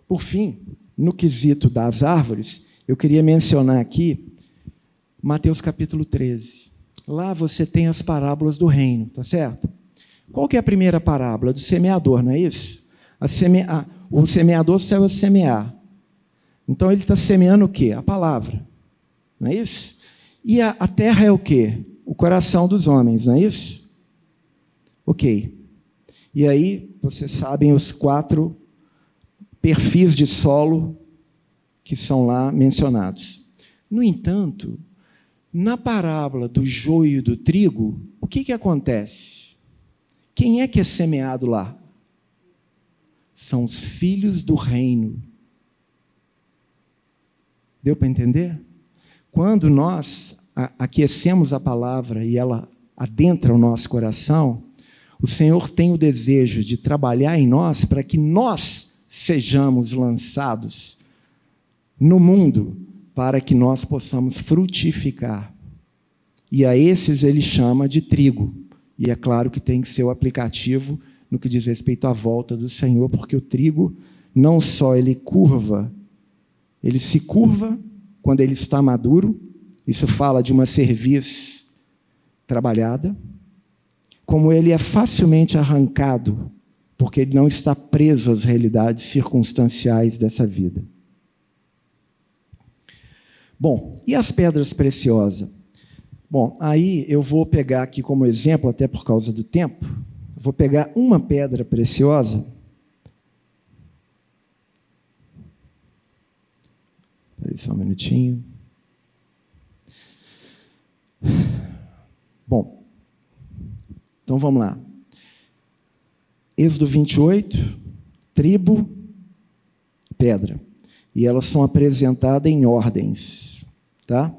Por fim, no quesito das árvores, eu queria mencionar aqui Mateus capítulo 13. Lá você tem as parábolas do reino, tá certo? Qual que é a primeira parábola? Do semeador, não é isso? O semeador saiu a semear. Então, ele está semeando o quê? A palavra, não é isso? E a terra é o quê? O coração dos homens, não é isso? Ok. E aí, vocês sabem os 4 perfis de solo que são lá mencionados. No entanto, na parábola do joio e do trigo, o que acontece? Quem é que é semeado lá? São os filhos do reino. Deu para entender? Quando nós aquecemos a palavra e ela adentra o nosso coração, o Senhor tem o desejo de trabalhar em nós para que nós sejamos lançados no mundo para que nós possamos frutificar. E a esses ele chama de trigo. E é claro que tem que ser o aplicativo no que diz respeito à volta do Senhor, porque o trigo não só ele se curva quando ele está maduro, isso fala de uma cerviz trabalhada, como ele é facilmente arrancado, porque ele não está preso às realidades circunstanciais dessa vida. Bom, e as pedras preciosas? Bom, aí eu vou pegar aqui como exemplo, até por causa do tempo, vou pegar uma pedra preciosa. Espera aí só um minutinho. Bom, então vamos lá. Êxodo 28, tribo, pedra. E elas são apresentadas em ordens. Tá?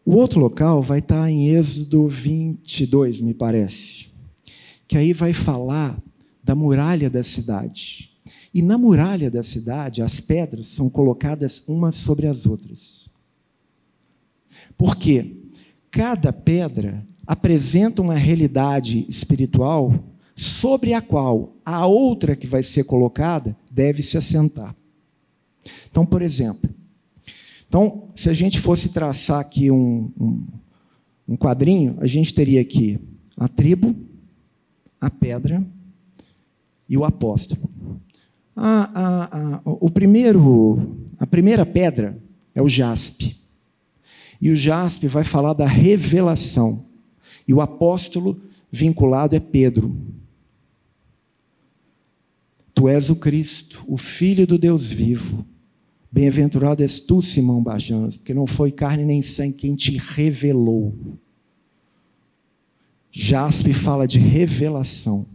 O outro local vai estar em Êxodo 22, me parece. Que aí vai falar da muralha da cidade. E na muralha da cidade, as pedras são colocadas umas sobre as outras. Por quê? Cada pedra apresenta uma realidade espiritual sobre a qual a outra que vai ser colocada deve se assentar. Então, por exemplo, se a gente fosse traçar aqui um quadrinho, a gente teria aqui a tribo, a pedra e o apóstolo. A primeira pedra é o jaspe. E o jaspe vai falar da revelação. E o apóstolo vinculado é Pedro. Tu és o Cristo, o Filho do Deus vivo. Bem-aventurado és tu, Simão Barjonas, porque não foi carne nem sangue quem te revelou. Jaspe fala de revelação.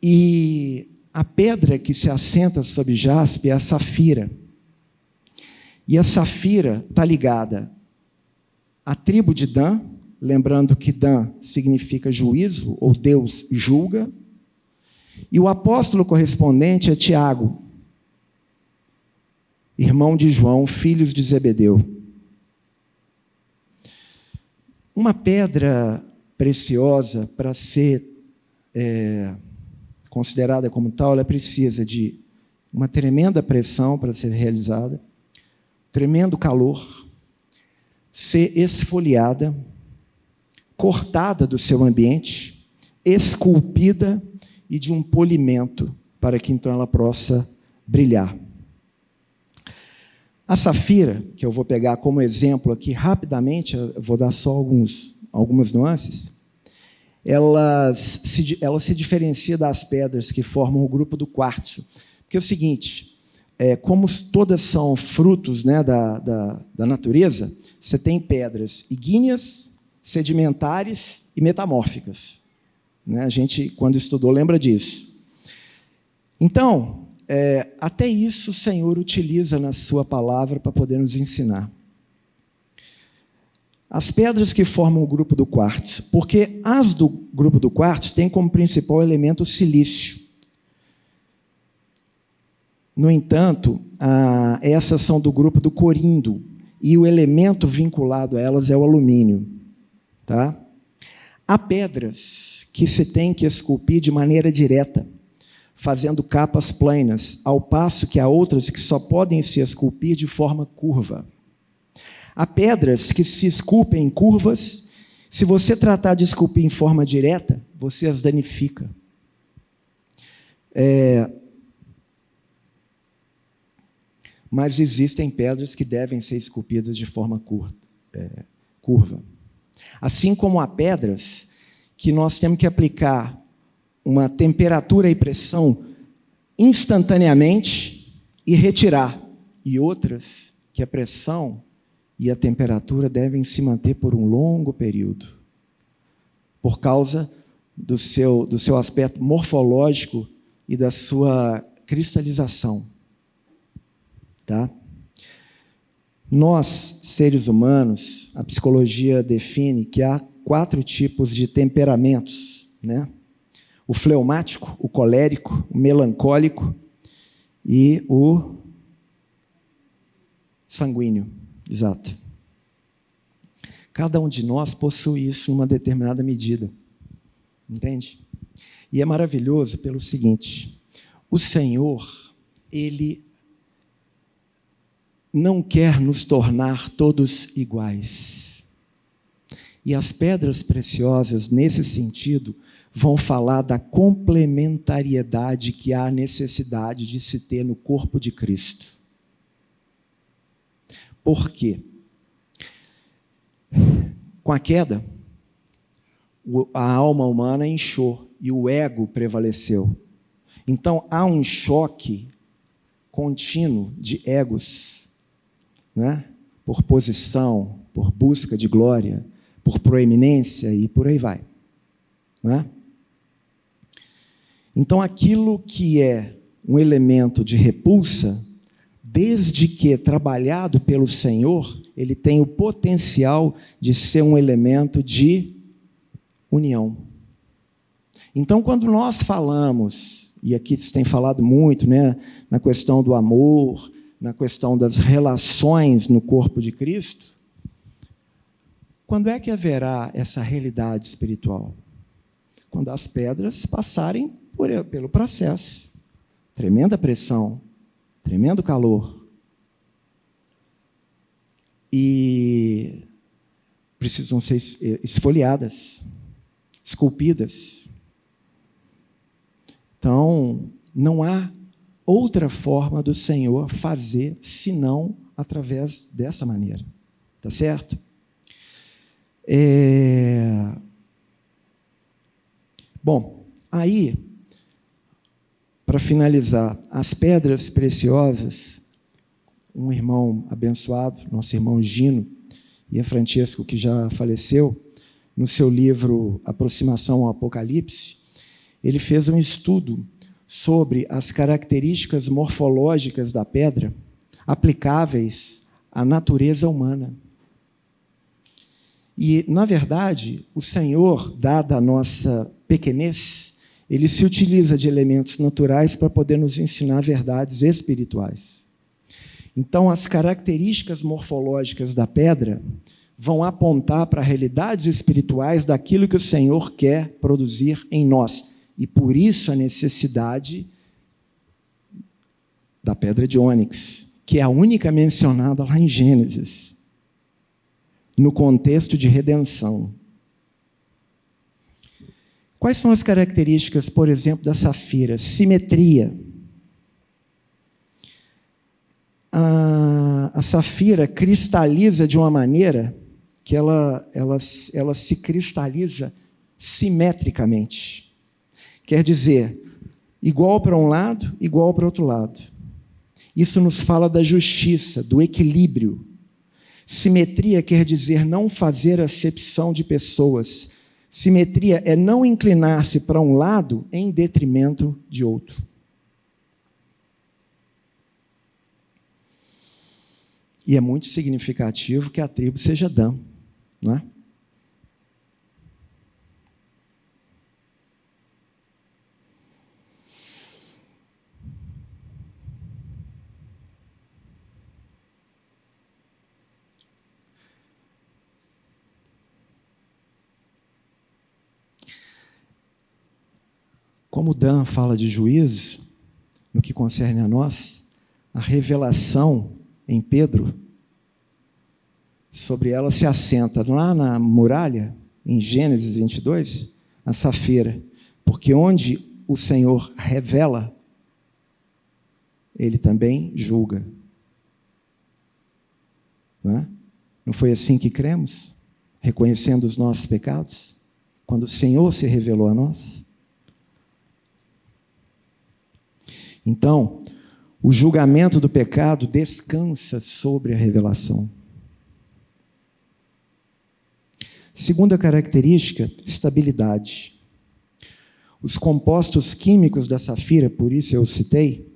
E a pedra que se assenta sobre jaspe é a safira. E a safira está ligada à tribo de Dan, lembrando que Dan significa juízo, ou Deus julga. E o apóstolo correspondente é Tiago, irmão de João, filhos de Zebedeu. Uma pedra preciosa, para ser considerada como tal, ela precisa de uma tremenda pressão para ser realizada, tremendo calor, ser esfoliada, cortada do seu ambiente, esculpida e de um polimento, para que então ela possa brilhar. A safira, que eu vou pegar como exemplo aqui rapidamente, eu vou dar só algumas nuances, ela se diferencia das pedras que formam o grupo do quartzo. Porque é o seguinte, como todas são frutos, né, da natureza, você tem pedras ígneas, sedimentares e metamórficas. Né? A gente, quando estudou, lembra disso. Então, até isso o Senhor utiliza na sua palavra para poder nos ensinar. As pedras que formam o grupo do quartzo, porque as do grupo do quartzo têm como principal elemento o silício. No entanto, essas são do grupo do corindo, e o elemento vinculado a elas é o alumínio. Tá? Há pedras que se tem que esculpir de maneira direta, fazendo capas planas, ao passo que há outras que só podem se esculpir de forma curva. Há pedras que se esculpem em curvas, se você tratar de esculpir em forma direta, você as danifica. Mas existem pedras que devem ser esculpidas de forma curva. Assim como há pedras que nós temos que aplicar uma temperatura e pressão instantaneamente e retirar. E outras que a pressão e a temperatura devem se manter por um longo período, por causa do seu aspecto morfológico e da sua cristalização. Tá? Nós, seres humanos, a psicologia define que há 4 tipos de temperamentos, né? O fleumático, o colérico, o melancólico e o sanguíneo. Exato. Cada um de nós possui isso em uma determinada medida. Entende? E é maravilhoso pelo seguinte: o Senhor, Ele não quer nos tornar todos iguais. E as pedras preciosas, nesse sentido, vão falar da complementariedade que há necessidade de se ter no corpo de Cristo. Por quê? Com a queda, a alma humana inchou e o ego prevaleceu. Então, há um choque contínuo de egos, né? Por posição, por busca de glória, por proeminência e por aí vai. Né? Então, aquilo que é um elemento de repulsa, desde que trabalhado pelo Senhor, ele tem o potencial de ser um elemento de união. Então, quando nós falamos, e aqui se tem falado muito, né, na questão do amor, na questão das relações no corpo de Cristo, quando é que haverá essa realidade espiritual? Quando as pedras passarem pelo processo. Tremenda pressão, tremendo calor. E precisam ser esfoliadas, esculpidas. Então, não há outra forma do Senhor fazer, senão através dessa maneira. Tá certo? Bom, aí, para finalizar, as pedras preciosas, um irmão abençoado, nosso irmão Gino, e a Francesco, que já faleceu, no seu livro Aproximação ao Apocalipse, ele fez um estudo sobre as características morfológicas da pedra aplicáveis à natureza humana. E, na verdade, o Senhor, dada a nossa pequenez, ele se utiliza de elementos naturais para poder nos ensinar verdades espirituais. Então, as características morfológicas da pedra vão apontar para realidades espirituais daquilo que o Senhor quer produzir em nós. E, por isso, a necessidade da pedra de ônix, que é a única mencionada lá em Gênesis, no contexto de redenção. Quais são as características, por exemplo, da safira? Simetria. A safira cristaliza de uma maneira que ela se cristaliza simetricamente. Quer dizer, igual para um lado, igual para o outro lado. Isso nos fala da justiça, do equilíbrio. Simetria quer dizer não fazer acepção de pessoas. Simetria é não inclinar-se para um lado em detrimento de outro. E é muito significativo que a tribo seja Dan, não é? Como Dan fala de juízo, no que concerne a nós, a revelação em Pedro, sobre ela se assenta lá na muralha, em Gênesis 22, a safira, porque onde o Senhor revela, Ele também julga. Não é? Não foi assim que cremos? Reconhecendo os nossos pecados? Quando o Senhor se revelou a nós? Então, o julgamento do pecado descansa sobre a revelação. Segunda característica, estabilidade. Os compostos químicos da safira, por isso eu citei,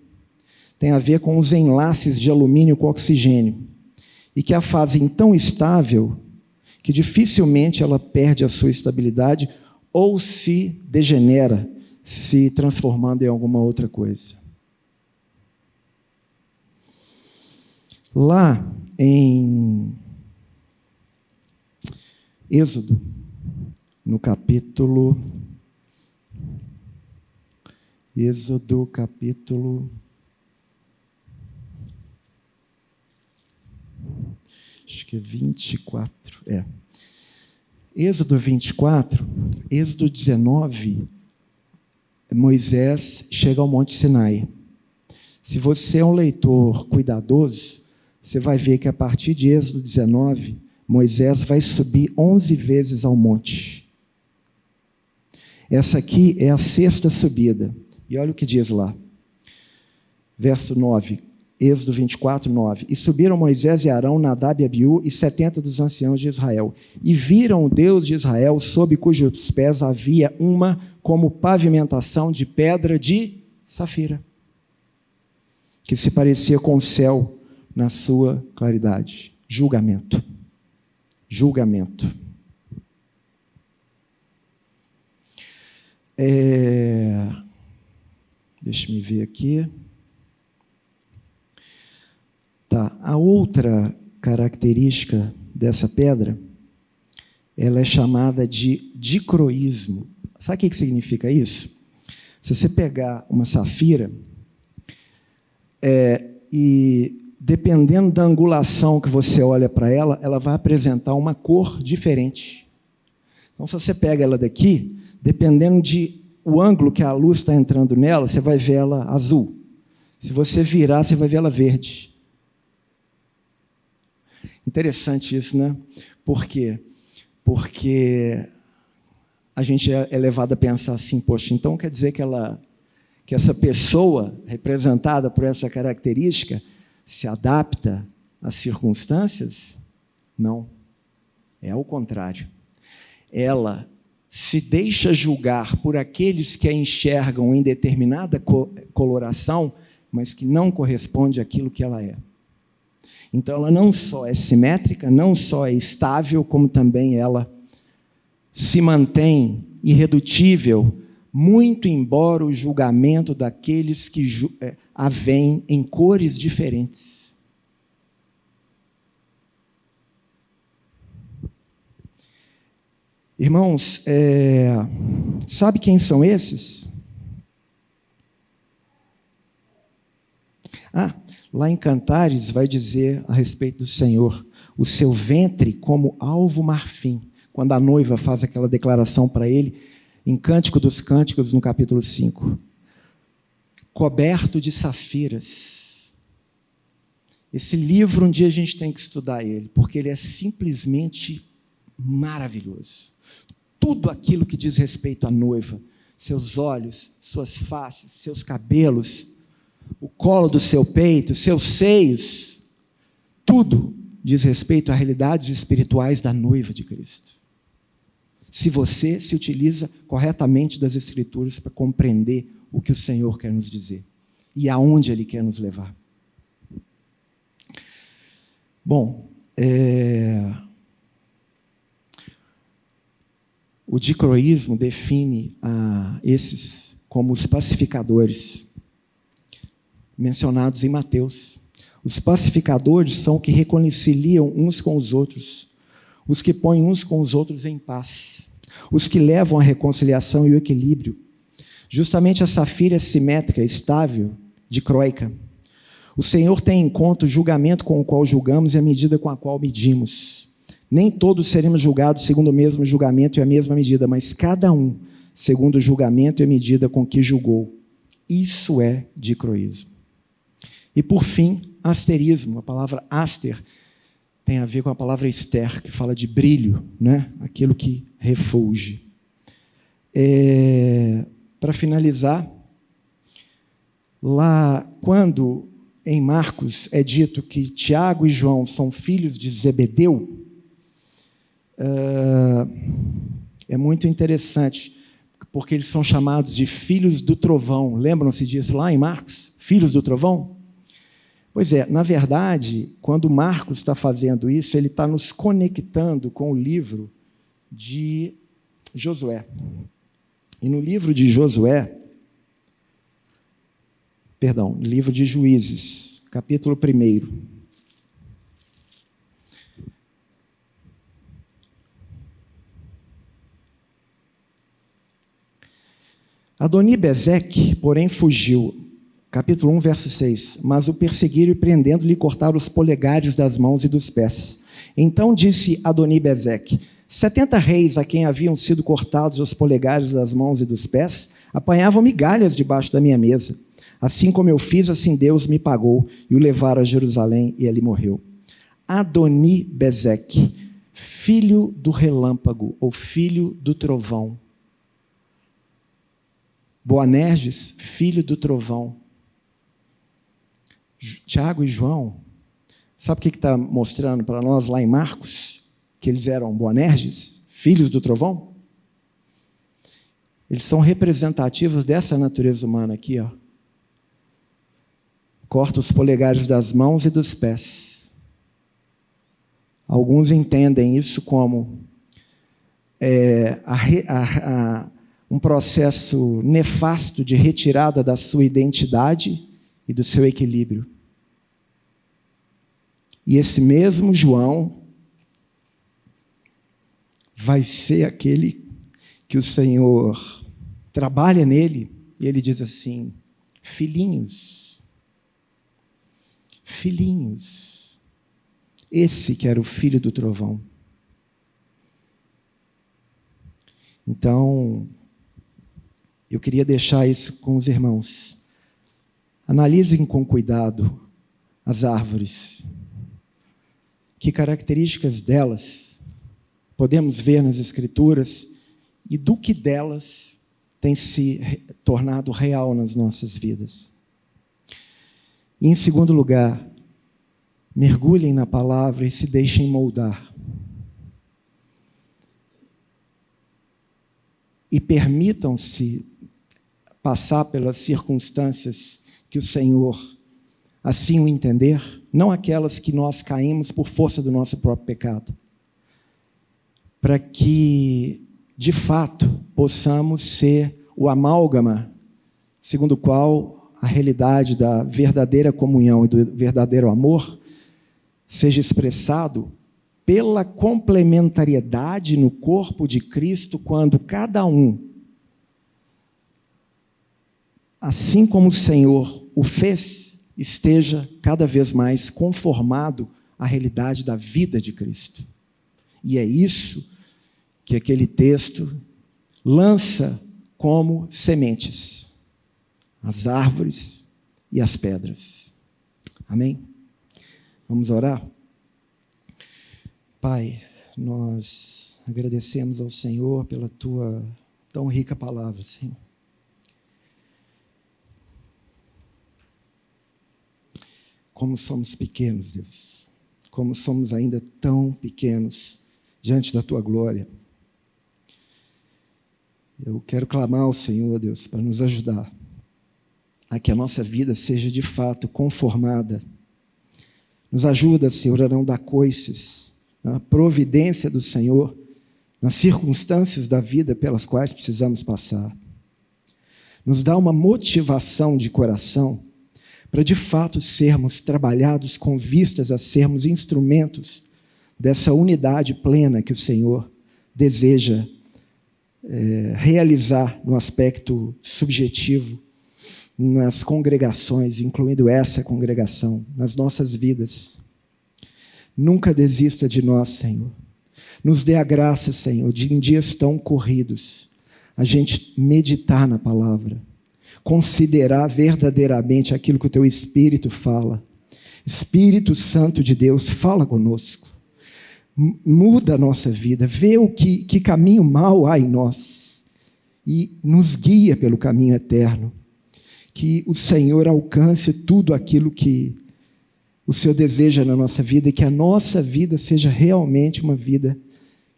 tem a ver com os enlaces de alumínio com oxigênio, e que a fazem tão estável que dificilmente ela perde a sua estabilidade ou se degenera, se transformando em alguma outra coisa. Lá em Êxodo, no capítulo... Êxodo, capítulo... Acho que é 24. Êxodo 24, Êxodo 19, Moisés chega ao Monte Sinai. Se você é um leitor cuidadoso, você vai ver que a partir de Êxodo 19, Moisés vai subir 11 vezes ao monte. Essa aqui é a sexta subida. E olha o que diz lá. Verso 9, Êxodo 24, 9. E subiram Moisés e Arão, Nadab e Abiú, e 70 dos anciãos de Israel. E viram o Deus de Israel, sob cujos pés havia uma como pavimentação de pedra de safira, que se parecia com o céu na sua claridade. Julgamento. Julgamento. Deixa-me ver aqui. Tá. A outra característica dessa pedra, ela é chamada de dicroísmo. Sabe o que significa isso? Se você pegar uma safira e dependendo da angulação que você olha para ela, ela vai apresentar uma cor diferente. Então, se você pega ela daqui, dependendo do ângulo que a luz está entrando nela, você vai ver ela azul. Se você virar, você vai ver ela verde. Interessante isso, né? Por quê? Porque a gente é levado a pensar assim, poxa, então quer dizer que essa pessoa, representada por essa característica, se adapta às circunstâncias? Não. É ao contrário. Ela se deixa julgar por aqueles que a enxergam em determinada coloração, mas que não corresponde àquilo que ela é. Então, ela não só é simétrica, não só é estável, como também ela se mantém irredutível, muito embora o julgamento daqueles que a veem em cores diferentes. Irmãos, sabe quem são esses? Lá em Cantares vai dizer a respeito do Senhor, o seu ventre como alvo marfim, quando a noiva faz aquela declaração para ele, em Cântico dos Cânticos, no capítulo 5. Coberto de safiras. Esse livro, um dia a gente tem que estudar ele, porque ele é simplesmente maravilhoso. Tudo aquilo que diz respeito à noiva, seus olhos, suas faces, seus cabelos, o colo do seu peito, seus seios, tudo diz respeito a realidades espirituais da noiva de Cristo. Se você se utiliza corretamente das Escrituras para compreender o que o Senhor quer nos dizer e aonde Ele quer nos levar. Bom, o dicroísmo define esses como os pacificadores, mencionados em Mateus. Os pacificadores são os que reconciliam uns com os outros, os que põem uns com os outros em paz, os que levam à reconciliação e o equilíbrio. Justamente a safira é simétrica, estável, dicroica. O Senhor tem em conta o julgamento com o qual julgamos e a medida com a qual medimos. Nem todos seremos julgados segundo o mesmo julgamento e a mesma medida, mas cada um segundo o julgamento e a medida com que julgou. Isso é dicroísmo. E, por fim, asterismo. A palavra aster tem a ver com a palavra ester, que fala de brilho, né? Aquilo que refulge. Para finalizar, lá quando em Marcos é dito que Tiago e João são filhos de Zebedeu, é muito interessante, porque eles são chamados de filhos do trovão. Lembram-se disso lá em Marcos? Filhos do trovão? Pois é, na verdade, quando Marcos está fazendo isso, ele está nos conectando com o livro de Josué. E no livro de livro de Juízes, capítulo 1. Adoni-Bezeque, porém, fugiu. Capítulo 1, verso 6. Mas o perseguiram e, prendendo-lhe, cortaram os polegares das mãos e dos pés. Então disse Adoni-Bezeque: 70 reis a quem haviam sido cortados os polegares das mãos e dos pés apanhavam migalhas debaixo da minha mesa. Assim como eu fiz, assim Deus me pagou, e o levaram a Jerusalém, e ali morreu. Adoni-Bezeque, filho do relâmpago, ou filho do trovão. Boanerges, filho do trovão. Tiago e João, sabe o que está mostrando para nós lá em Marcos? Que eles eram Boanerges, filhos do trovão? Eles são representativos dessa natureza humana aqui, ó. Corta os polegares das mãos e dos pés. Alguns entendem isso como um processo nefasto de retirada da sua identidade e do seu equilíbrio. E esse mesmo João vai ser aquele que o Senhor trabalha nele, e ele diz assim: filhinhos, esse que era o filho do trovão. Então, eu queria deixar isso com os irmãos. Analisem com cuidado as árvores. Que características delas podemos ver nas Escrituras e do que delas tem se tornado real nas nossas vidas. E, em segundo lugar, mergulhem na palavra e se deixem moldar. E permitam-se passar pelas circunstâncias que o Senhor assim o entender, não aquelas que nós caímos por força do nosso próprio pecado, para que, de fato, possamos ser o amálgama segundo o qual a realidade da verdadeira comunhão e do verdadeiro amor seja expressado pela complementariedade no corpo de Cristo, quando cada um, assim como o Senhor o fez esteja cada vez mais conformado à realidade da vida de Cristo. E é isso que aquele texto lança como sementes, as árvores e as pedras. Amém? Vamos orar? Pai, nós agradecemos ao Senhor pela Tua tão rica palavra, Senhor. Como somos pequenos, Deus. Como somos ainda tão pequenos diante da Tua glória. Eu quero clamar ao Senhor, Deus, para nos ajudar a que a nossa vida seja de fato conformada. Nos ajuda, Senhor, a não dar coices na providência do Senhor, nas circunstâncias da vida pelas quais precisamos passar. Nos dá uma motivação de coração para de fato sermos trabalhados com vistas a sermos instrumentos dessa unidade plena que o Senhor deseja realizar no aspecto subjetivo, nas congregações, incluindo essa congregação, nas nossas vidas. Nunca desista de nós, Senhor. Nos dê a graça, Senhor, de em dias tão corridos, a gente meditar na palavra, considerar verdadeiramente aquilo que o Teu Espírito fala. Espírito Santo de Deus, fala conosco. Muda a nossa vida, vê o que caminho mau há em nós e nos guia pelo caminho eterno. Que o Senhor alcance tudo aquilo que o Senhor deseja na nossa vida e que a nossa vida seja realmente uma vida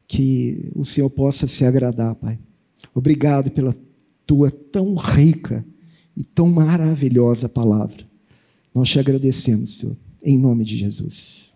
que o Senhor possa se agradar, Pai. Obrigado pela Tua tão rica e tão maravilhosa palavra. Nós te agradecemos, Senhor, em nome de Jesus.